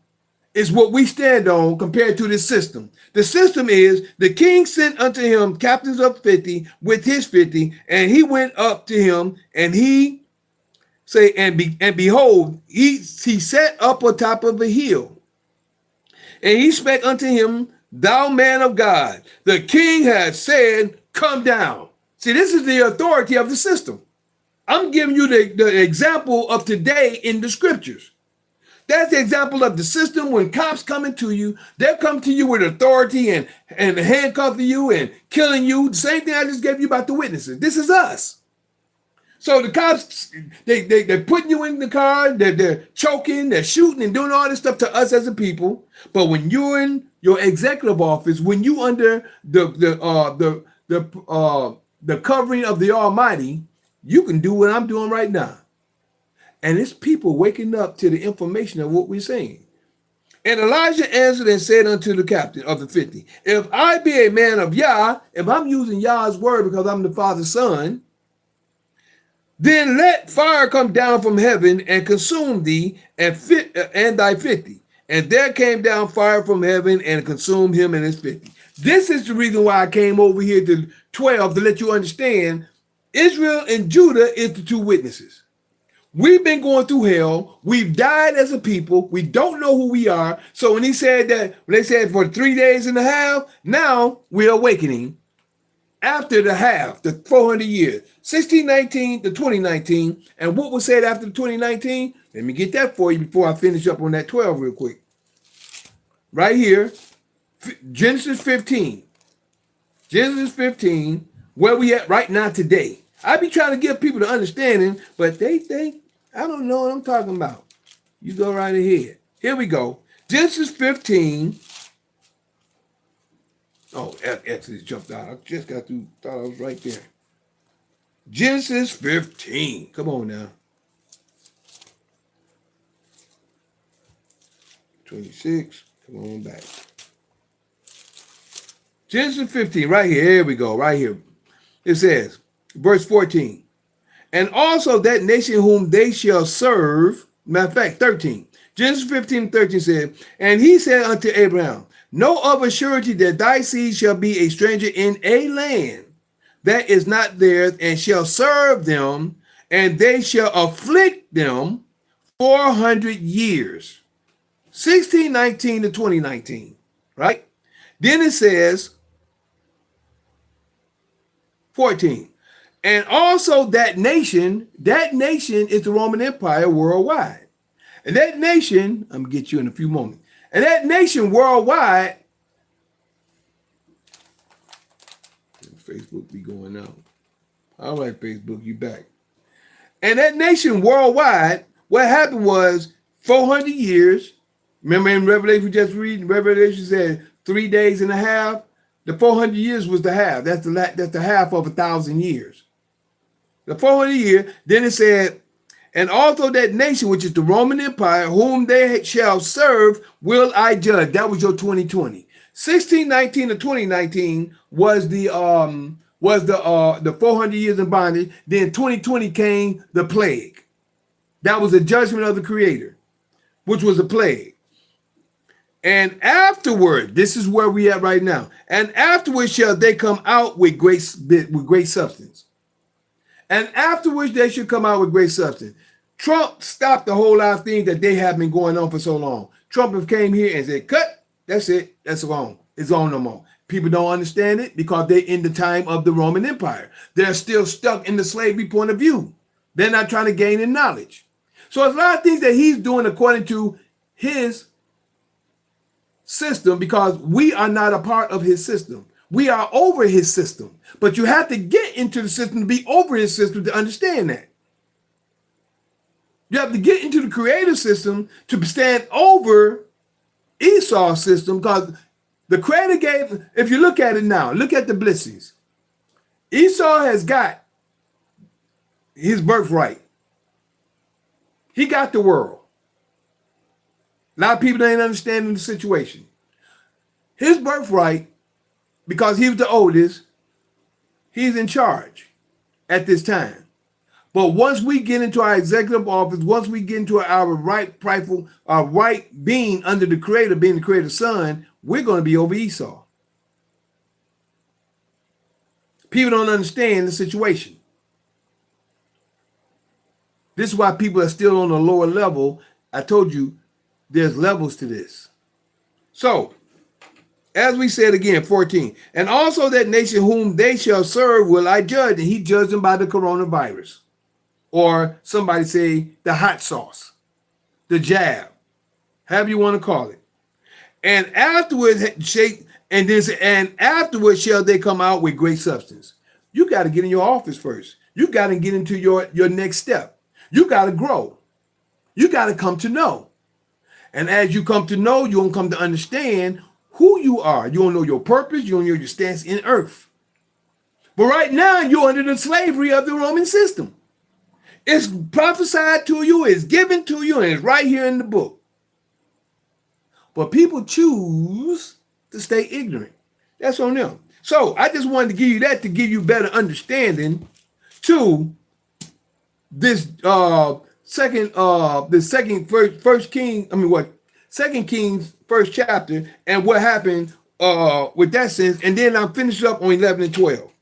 is what we stand on compared to this system. The system is the king sent unto him captains of 50 with his 50, and he went up to him, and he say, and behold, he sat up on top of a hill, and he spake unto him, thou man of God, the king has said, come down. See, this is the authority of the system. I'm giving you the example of today in the scriptures. That's the example of the system. When cops coming to you, they'll come to you with authority and handcuffing you and killing you. The same thing I just gave you about the witnesses. This is us. So the cops, they're putting you in the car, they're choking, they're shooting and doing all this stuff to us as a people. But when you're in your executive office, when you under the covering of the Almighty, you can do what I'm doing right now. And it's people waking up to the information of what we're saying. And Elijah answered and said unto the captain of the 50, if I be a man of Yah, if I'm using Yah's word because I'm the Father's son, then let fire come down from heaven and consume thee and thy 50. And there came down fire from heaven and consumed him and his 50. This is the reason why I came over here to 12 to let you understand Israel and Judah is the two witnesses. We've been going through hell. We've died as a people. We don't know who we are. So when he said that, when they said for 3 days and a half, now we're awakening after the half, the 400 years, 1619 to 2019. And what was said after 2019? Let me get that for you before I finish up on that 12 real quick. Right here, Genesis 15. Genesis 15, where we at right now today. I be trying to give people the understanding, but they think, I don't know what I'm talking about. You go right ahead. Here we go. Genesis 15. Oh, Exodus jumped out. I just got to, thought I was right there. Genesis 15. Come on now. 26. Come on back. Genesis 15, right here. Here we go, right here. It says, verse 14. And also that nation whom they shall serve, matter of fact, 13. Genesis 15:13 said, and he said unto Abraham, know of a surety that thy seed shall be a stranger in a land that is not theirs, and shall serve them, and they shall afflict them 400 years. 1619 to 2019, right? Then it says, 14. And also that nation is the Roman Empire worldwide. And that nation, I'm going to get you in a few moments. And that nation worldwide, Facebook be going out. All right, Facebook, you back. And that nation worldwide, what happened was 400 years. Remember in Revelation, we just read, Revelation said 3 days and a half. The 400 years was the half. That's the half of 1,000 years. The 400 years. Then it said, and also that nation, which is the Roman Empire, whom they shall serve, will I judge. That was your 2020. 1619 to 2019 was the 400 years in bondage. Then 2020 came the plague. That was a judgment of the Creator, which was a plague. And afterward, this is where we at right now. And afterwards shall they come out with great substance. And afterwards they should come out with great substance. Trump stopped the whole lot of things that they have been going on for so long. Trump came here and said, cut, that's it, that's wrong. It's on no more. People don't understand it because they're in the time of the Roman Empire. They're still stuck in the slavery point of view. They're not trying to gain in knowledge. So there's a lot of things that he's doing according to his system, because we are not a part of his system. We are over his system. But you have to get into the system to be over his system to understand that. You have to get into the creative system to stand over Esau's system, because the creator gave, if you look at it now, look at the blessings. Esau has got his birthright. He got the world. A lot of people ain't understanding the situation. His birthright, because he was the oldest, he's in charge at this time. But once we get into our executive office, once we get into our right being under the Creator, being the Creator's Son, we're going to be over Esau. People don't understand the situation. This is why people are still on a lower level. I told you there's levels to this. So, as we said again, 14, and also that nation whom they shall serve will I judge, and he judged them by the coronavirus. Or somebody say the hot sauce, the jab, however you want to call it. And afterwards, afterwards shall they come out with great substance. You got to get in your office first. You got to get into your next step. You got to grow. You got to come to know. And as you come to know, you're going to come to understand who you are. You don't know your purpose. You don't know your stance in earth. But right now, you're under the slavery of the Roman system. It's prophesied to you, it's given to you, and it's right here in the book. But people choose to stay ignorant. That's on them. So I just wanted to give you that to give you better understanding to this Second Kings first chapter and what happened with that sense, and then I'll finish up on 11 and 12.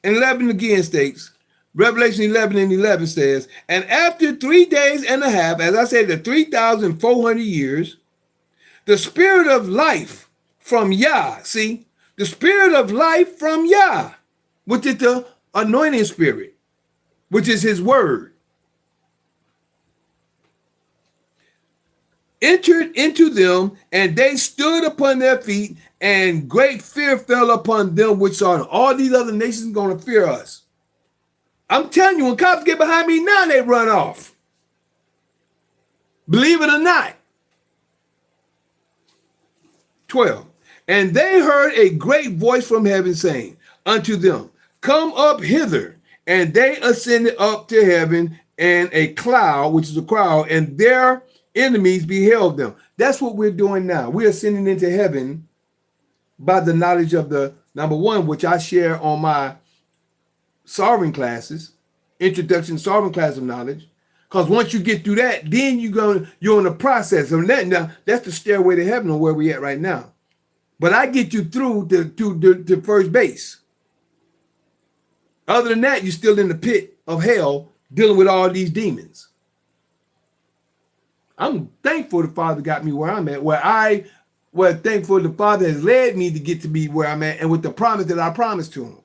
And 11 again states, Revelation 11 and 11 says, and after 3 days and a half, as I said, the 3,400 years, the spirit of life from Yah, see, the spirit of life from Yah, which is the anointing spirit, which is his word, entered into them, and they stood upon their feet, and great fear fell upon them which saw all these other nations going to fear us. I'm telling you, when cops get behind me now, they run off. Believe it or not. 12. And they heard a great voice from heaven saying unto them, come up hither. And they ascended up to heaven, and a cloud, which is a crowd, and their enemies beheld them. That's what we're doing now. We're ascending into heaven by the knowledge of the number one, which I share on my sovereign classes, introduction sovereign class of knowledge. Because once you get through that, then you're in the process of that. Now that's the stairway to heaven on where we're at right now. But I get you through to first base. Other than that, you're still in the pit of hell dealing with all these demons. I'm thankful the Father got me where I'm at, thankful the Father has led me to get to be where I'm at, and with the promise that I promised to him.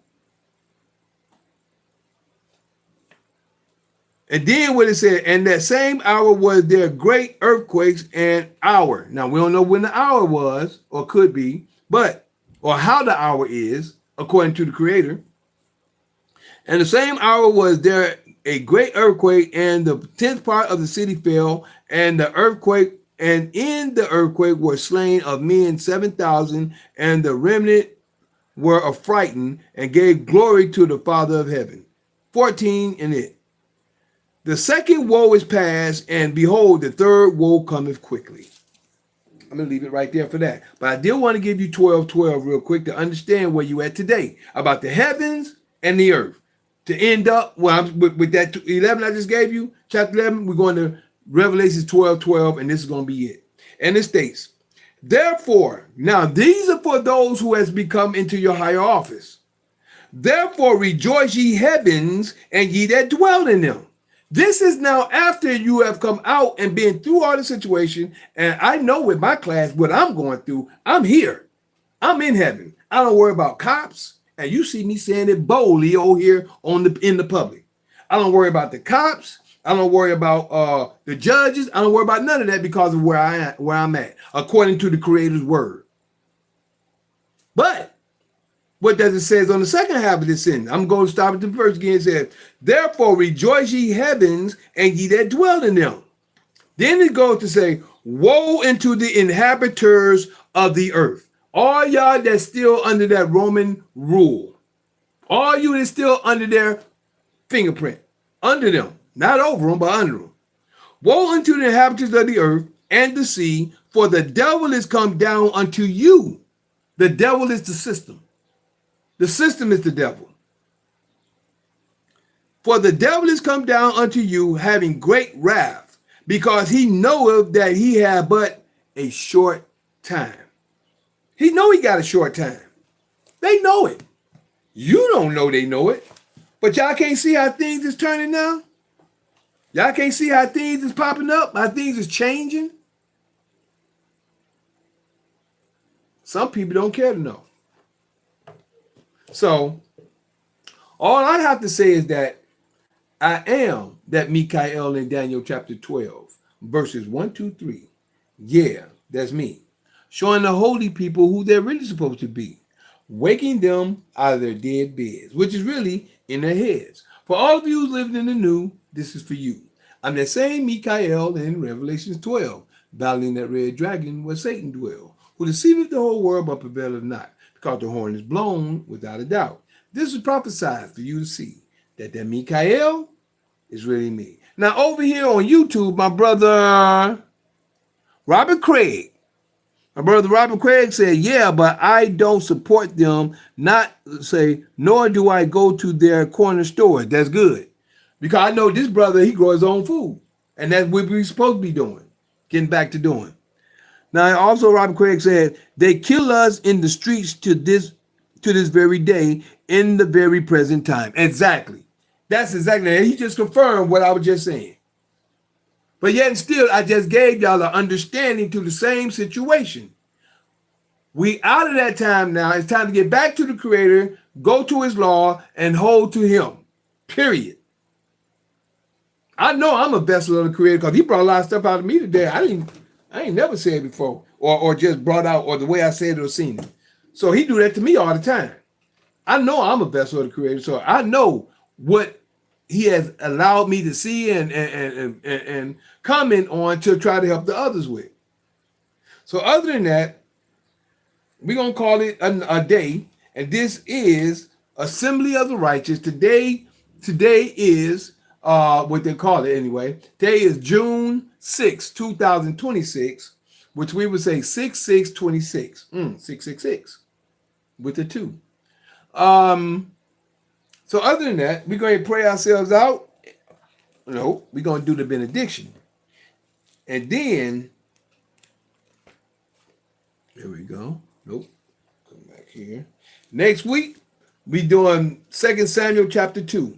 And then what it said, and that same hour was there great earthquakes and hour. Now we don't know when the hour was or could be, or how the hour is, according to the Creator. And the same hour was there a great earthquake, and the 10th part of the city fell, and in the earthquake were slain of men 7,000, and the remnant were affrighted and gave glory to the Father of heaven. 14 in it. The second woe is past, and behold, the third woe cometh quickly. I'm going to leave it right there for that. But I did want to give you 12:12 real quick to understand where you at today about the heavens and the earth. To end up with that 11 I just gave you, chapter 11, we're going to Revelation 12:12, and this is going to be it. And it states, therefore, now these are for those who has become into your higher office. Therefore rejoice ye heavens, and ye that dwell in them. This is now after you have come out and been through all the situation. And I know with my class what I'm going through. I'm here. I'm in heaven. I don't worry about cops. And you see me saying it boldly over here in the public. I don't worry about the cops. I don't worry about the judges. I don't worry about none of that because of where I'm at, according to the Creator's word. But what does it say on the second half of this sentence? I'm going to stop at the verse again. It says, therefore rejoice ye heavens, and ye that dwell in them. Then it goes to say, woe unto the inhabitants of the earth. All y'all that's still under that Roman rule. All you that's still under their fingerprint. Under them. Not over them, but under them. Woe unto the inhabitants of the earth and the sea, for the devil is come down unto you. The devil is the system. The system is the devil. For the devil is come down unto you having great wrath, because he knoweth that he hath but a short time. He know he got a short time. They know it. You don't know they know it. But y'all can't see how things is turning now? Y'all can't see how things is popping up, how things is changing? Some people don't care to know. So, all I have to say is that I am that Mikael in Daniel chapter 12, verses 1, 2, 3. Yeah, that's me. Showing the holy people who they're really supposed to be. Waking them out of their dead beds, which is really in their heads. For all of you who's living in the new, this is for you. I'm the same Mikael in Revelation 12, battling that red dragon where Satan dwells, who deceiveth the whole world but prevaileth not, because the horn is blown without a doubt. This is prophesied for you to see that Mikael is really me. Now over here on YouTube, my brother Robert Craig said, yeah, but I don't support them, not say, nor do I go to their corner store. That's good. Because I know this brother, he grows his own food. And that's what we're supposed to be doing. Getting back to doing. Now also Robert Craig said, they kill us in the streets to this very day, in the very present time. Exactly. That's exactly. And he just confirmed what I was just saying. But yet and still, I just gave y'all an understanding to the same situation. We out of that time now. It's time to get back to the Creator, go to His law, and hold to Him. Period. I know I'm a vessel of the Creator because He brought a lot of stuff out of me today. I ain't never said it before, or just brought out, or the way I said it or seen it. So He do that to me all the time. I know I'm a vessel of the Creator, so I know what He has allowed me to see and comment on to try to help the others with. So other than that, we're going to call it a day, and this is Assembly of the Righteous. Today is what they call it anyway. Today is June 6, 2026, which we would say 6/6/26. 666 with the 2. So other than that, we're going to pray ourselves out. No, we're going to do the benediction. And then, there we go. Nope. Come back here. Next week, we doing 2 Samuel chapter 2.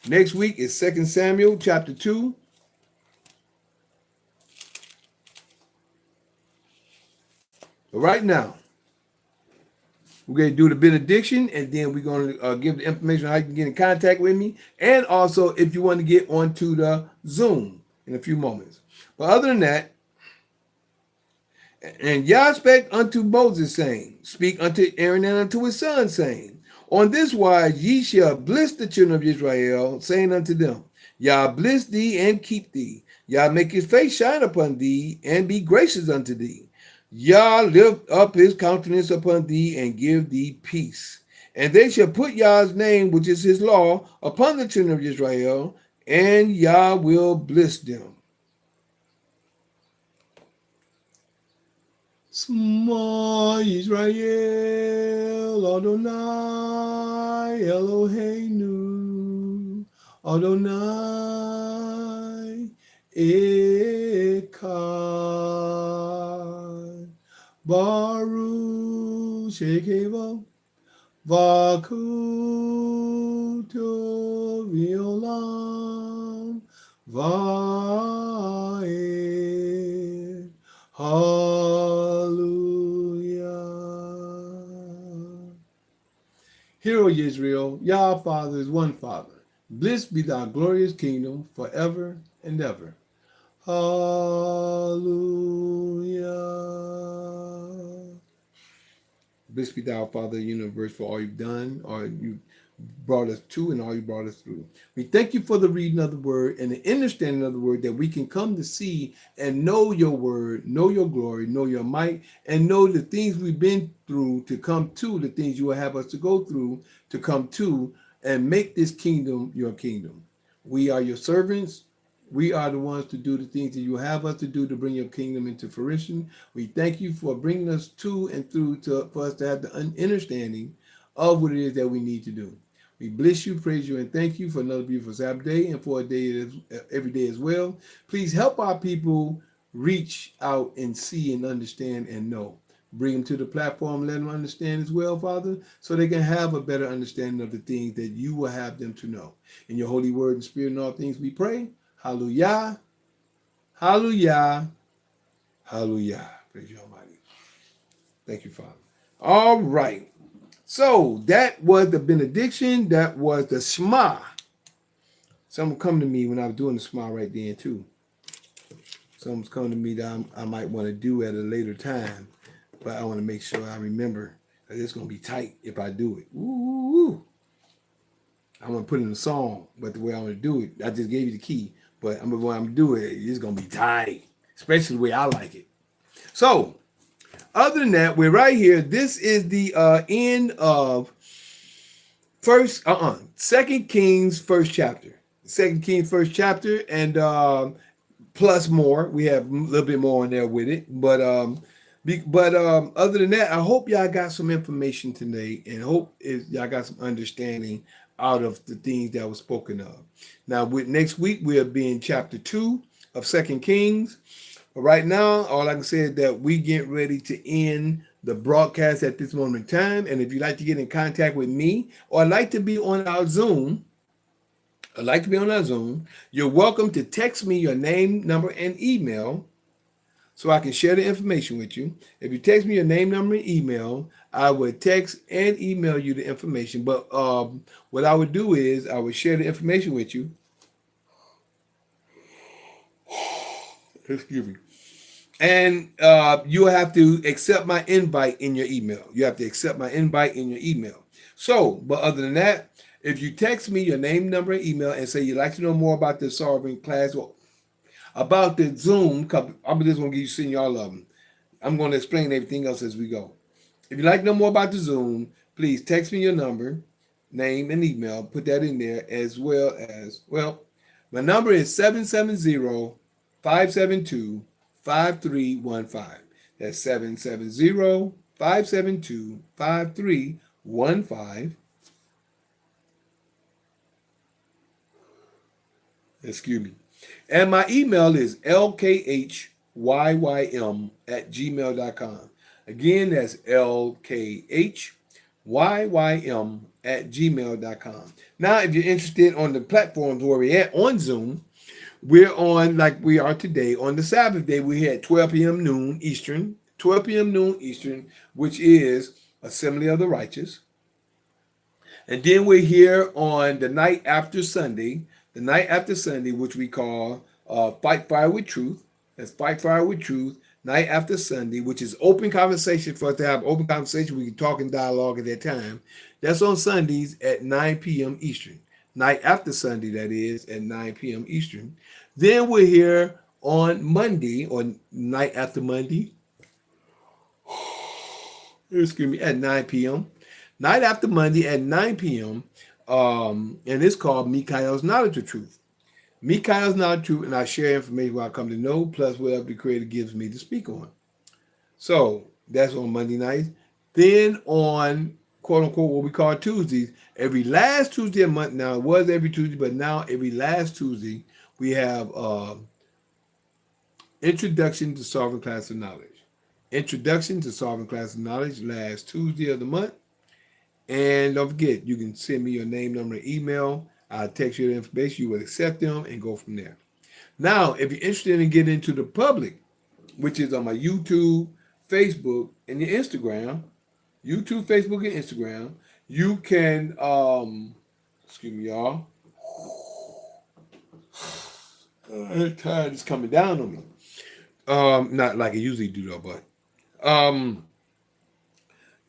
Next week is 2 Samuel chapter 2. But right now, we're going to do the benediction, and then we're going to give the information on how you can get in contact with me, and also if you want to get onto the Zoom in a few moments. But other than that, and Yah spake unto Moses, saying, speak unto Aaron and unto his son, saying, on this wise ye shall bless the children of Israel, saying unto them, Yah bless thee and keep thee. Yah make his face shine upon thee and be gracious unto thee. Yah lift up his countenance upon thee and give thee peace. And they shall put Yah's name, which is his law, upon the children of Israel, and Yah will bless them. Shema Yisrael, Adonai Eloheinu, Adonai Echad, Baruch Shekeva, Vakuto Violam, Vaed, Hallelujah. Hear, O Israel, Yah Father is one Father. Blessed be thy glorious kingdom forever and ever. Hallelujah. Blessed be thou, Father of the universe, for all you've done, all you brought us to, and all you brought us through. We thank you for the reading of the word and the understanding of the word, that we can come to see and know your word, know your glory, know your might, and know the things we've been through to come to, the things you will have us to go through to come to, and make this kingdom your kingdom. We are your servants. We are the ones to do the things that you have us to do to bring your kingdom into fruition. We thank you for bringing us to and through for us to have the understanding of what it is that we need to do. We bless you, praise you, and thank you for another beautiful Sabbath day and for a day every day as well. Please help our people reach out and see and understand and know. Bring them to the platform, let them understand as well, Father, so they can have a better understanding of the things that you will have them to know. In your holy word and spirit and all things we pray. Hallelujah. Hallelujah. Hallelujah. Praise you, Almighty. Thank you, Father. All right. So that was the benediction. That was the Shema. Someone come to me when I was doing the Shema right then too. Someone's coming to me that I might want to do at a later time, but I want to make sure I remember that it's going to be tight if I do it. Ooh. I'm going to put in a song, but the way I'm going to do it, I just gave you the key, but when I'm going to do it, it's going to be tight, especially the way I like it. So, other than that, we're right here. This is the end of Second Kings first chapter. Second Kings first chapter, and plus more. We have a little bit more in there with it, but other than that, I hope y'all got some information today, and hope y'all got some understanding out of the things that was spoken of. Now, with next week we'll be in chapter 2 of Second Kings. But right now, all I can say is that we get ready to end the broadcast at this moment in time. And if you'd like to get in contact with me or like to be on our Zoom, you're welcome to text me your name, number, and email so I can share the information with you. If you text me your name, number, and email, I would text and email you the information. But what I would do is I would share the information with you. Excuse me. And you'll have to accept my invite in your email. You have to accept my invite in your email. So, but other than that, if you text me your name, number, and email and say you'd like to know more about the sovereign class or about the Zoom, I'm just going to give you send you all of them. I'm going to explain everything else as we go. If you'd like to know more about the Zoom, please text me your number, name, and email. Put that in there as well as, my number is 770-572-5315. That's 770-572-5315. Excuse me. And my email is lkhyym@gmail.com. Again, that's lkhyym@gmail.com. Now, if you're interested on the platforms where we're at on Zoom, we're on, like we are today, on the Sabbath day. We're here at 12 p.m. noon Eastern, which is Assembly of the Righteous. And then we're here on the night after Sunday, which we call Fight Fire with Truth. That's Fight Fire with Truth, night after Sunday, which is open conversation for us to have open conversation. We can talk and dialogue at that time. That's on Sundays at 9 p.m. Eastern. Night after Sunday, that is, at 9 p.m. Eastern. Then we're here on Monday, or night after Monday. Excuse me, at 9 p.m. Night after Monday at 9 p.m. And it's called Mikael's Knowledge of Truth. Mikael's Knowledge of Truth, and I share information what I come to know, plus whatever the Creator gives me to speak on. So that's on Monday nights. Then on quote unquote what we call Tuesdays, every last Tuesday a month. Now it was every Tuesday, but now every last Tuesday we have Introduction to Sovereign Class of Knowledge. Introduction to Sovereign Class of Knowledge, last Tuesday of the month. And don't forget, you can send me your name, number, and email. I'll text you the information. You will accept them and go from there. Now, if you're interested in getting into the public, which is on my YouTube, Facebook, and your Instagram, you can, excuse me, y'all. Tired is coming down on me. Not like it usually do though, but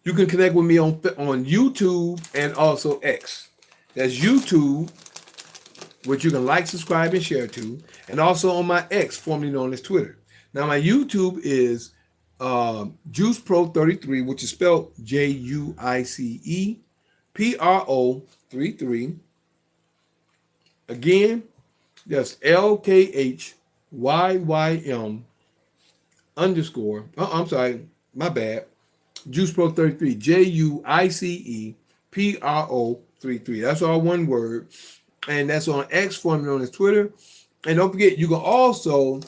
you can connect with me on YouTube and also X. That's YouTube, which you can like, subscribe, and share to, and also on my X, formerly known as Twitter. Now my YouTube is JuicePro33, which is spelled JuicePro33. Again, that's LKHYYM underscore. Oh, I'm sorry, my bad. JuicePro33, 33. That's all one word. And that's on X, formerly known as Twitter. And don't forget, you can also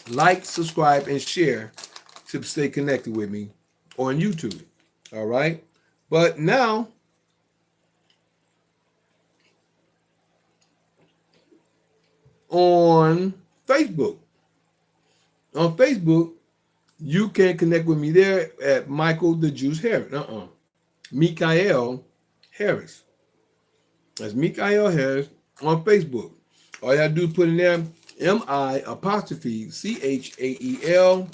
like, subscribe, and share to stay connected with me on YouTube. All right. But now, on Facebook. On Facebook, you can connect with me there at Michael the Juice Harris. Mikael Harris. That's Mikael Harris on Facebook. All you have to do is put in there M-I apostrophe C-H-A-E-L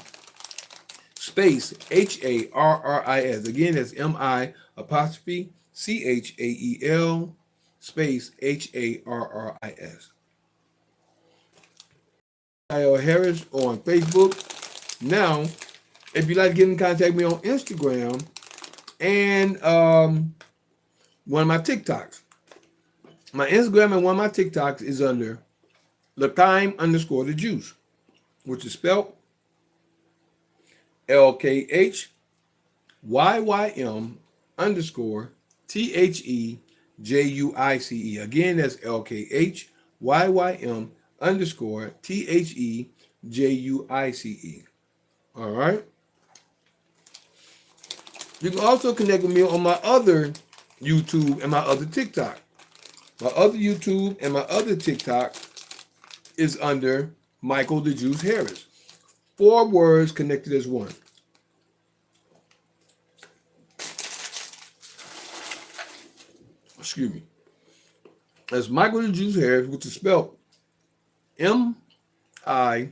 space H-A-R-R-I-S. Again, that's M-I apostrophe C-H-A-E-L space H-A-R-R-I-S. Mikael Harris on Facebook. Now, if you'd like to get in contact with me on Instagram and one of my TikToks. My Instagram and one of my TikToks is under L'chaim_the Juice, which is spelled LKHYYM_THEJUICE. Again, that's LKHYYM_THEJUICE. All right. You can also connect with me on my other YouTube and my other TikTok. My other YouTube and my other TikTok is under Michael the Juice Harris. 4 words connected as one. Excuse me. That's Michael the Juice Harris, which is spelled MICHAELTHEJUICEHARRIS.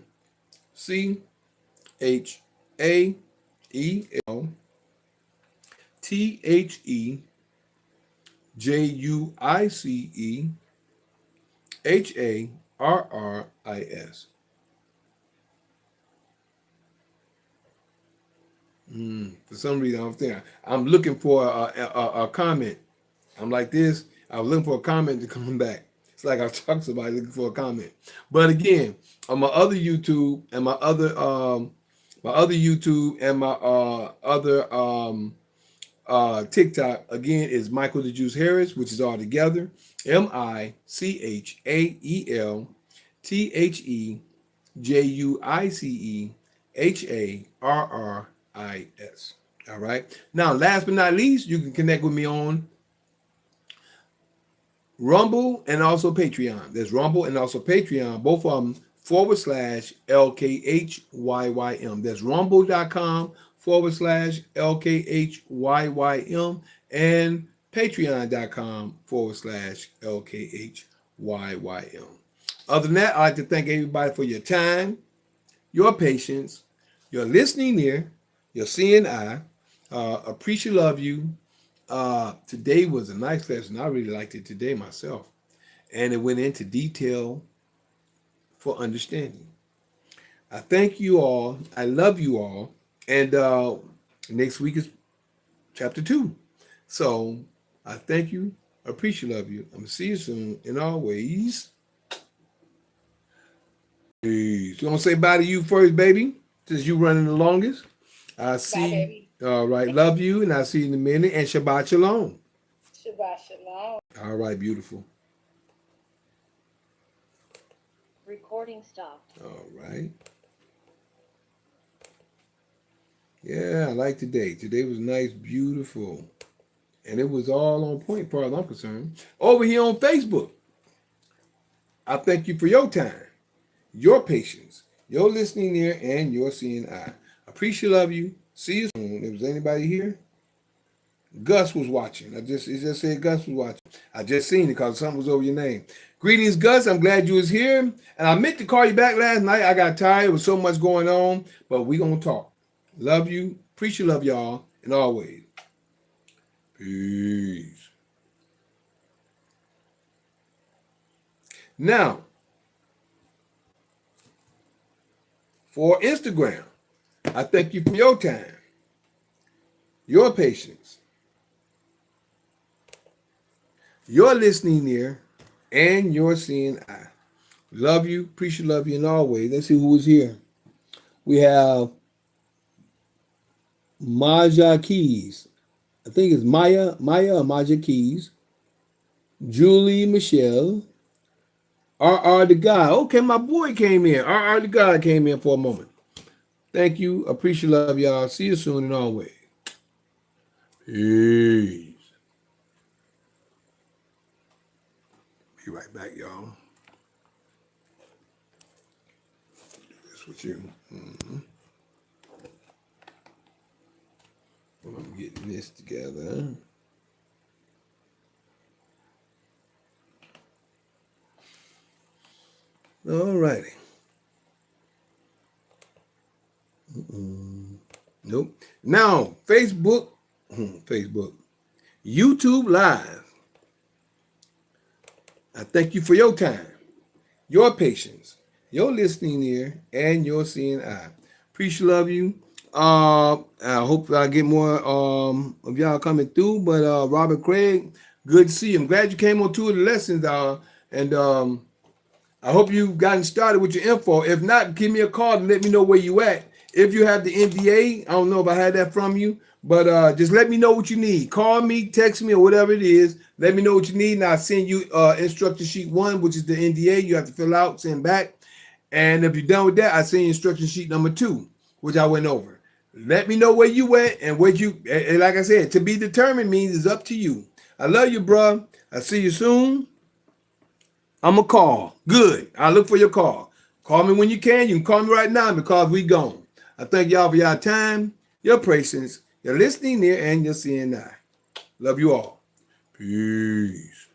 For some reason, I'm looking for a comment. I'm like this. I was looking for a comment to come back. It's like I talked to somebody looking for a comment. But again, on my other YouTube and my other TikTok again is Michael the Juice Harris, which is all together MICHAELTHEJUICEHARRIS. All right. Now, last but not least, you can connect with me on Rumble and also Patreon. There's Rumble and also Patreon, both of them /LKHYYM. That's rumble.com /LKHYYM and patreon.com /LKHYYM. Other than that, I'd like to thank everybody for your time, your patience, your listening ear, your seeing eye. Appreciate, love you. Today was a nice lesson. I really liked it today myself. And it went into detail for understanding. I thank you all. I love you all. And next week is chapter 2. So I thank you. I appreciate, love you. I'm going to see you soon. And always, peace. You want to say bye to you first, baby? Since you running the longest. I see. Bye, baby. All right. Love you. And I'll see you in a minute. And Shabbat Shalom. Shabbat shalom. All right. Beautiful. Recording stopped. All right. Yeah, I like today. Today was nice, beautiful. And it was all on point, as far as I'm concerned. Over here on Facebook, I thank you for your time, your patience, your listening ear, and your seeing eye. Appreciate, love you. See you soon. If there's anybody here, Gus was watching. It just said Gus was watching. I just seen it because something was over your name. Greetings, Gus. I'm glad you was here. And I meant to call you back last night. I got tired. There was so much going on. But we going to talk. Love you. Appreciate, love y'all. And always. Peace. Now, for Instagram, I thank you for your time, your patience, your listening ear, and your seeing eye. Love you, appreciate, love you, and always. Let's see who is here. We have Maja Keys. I think it's Maya or Maja Keys. Julie Michelle. RR the guy. Okay, my boy came in. RR the guy came in for a moment. Thank you. Appreciate love, y'all. See you soon and always. Peace. Be right back, y'all. This with you. I'm getting this together. All righty. Nope. Now, Facebook, YouTube Live. I thank you for your time, your patience, your listening ear, and your seeing eye. Appreciate love you. I hope I get more of y'all coming through. But Robert Craig, good to see you. I'm glad you came on two of the lessons, and I hope you've gotten started with your info. If not, give me a call and let me know where you at. If you have the NDA, I don't know if I had that from you, but just let me know what you need. Call me, text me, or whatever it is. Let me know what you need, and I'll send you instruction sheet 1, which is the NDA. You have to fill out, send back. And if you're done with that, I send you instruction sheet number 2, which I went over. Let me know where you at and where you, and like I said, to be determined means it's up to you. I love you, bro. I'll see you soon. I'm going to call. Good. I'll look for your call. Call me when you can. You can call me right now because we gone. I thank y'all for your time, your patience, your listening ear, and your seeing eye. Love you all. Peace.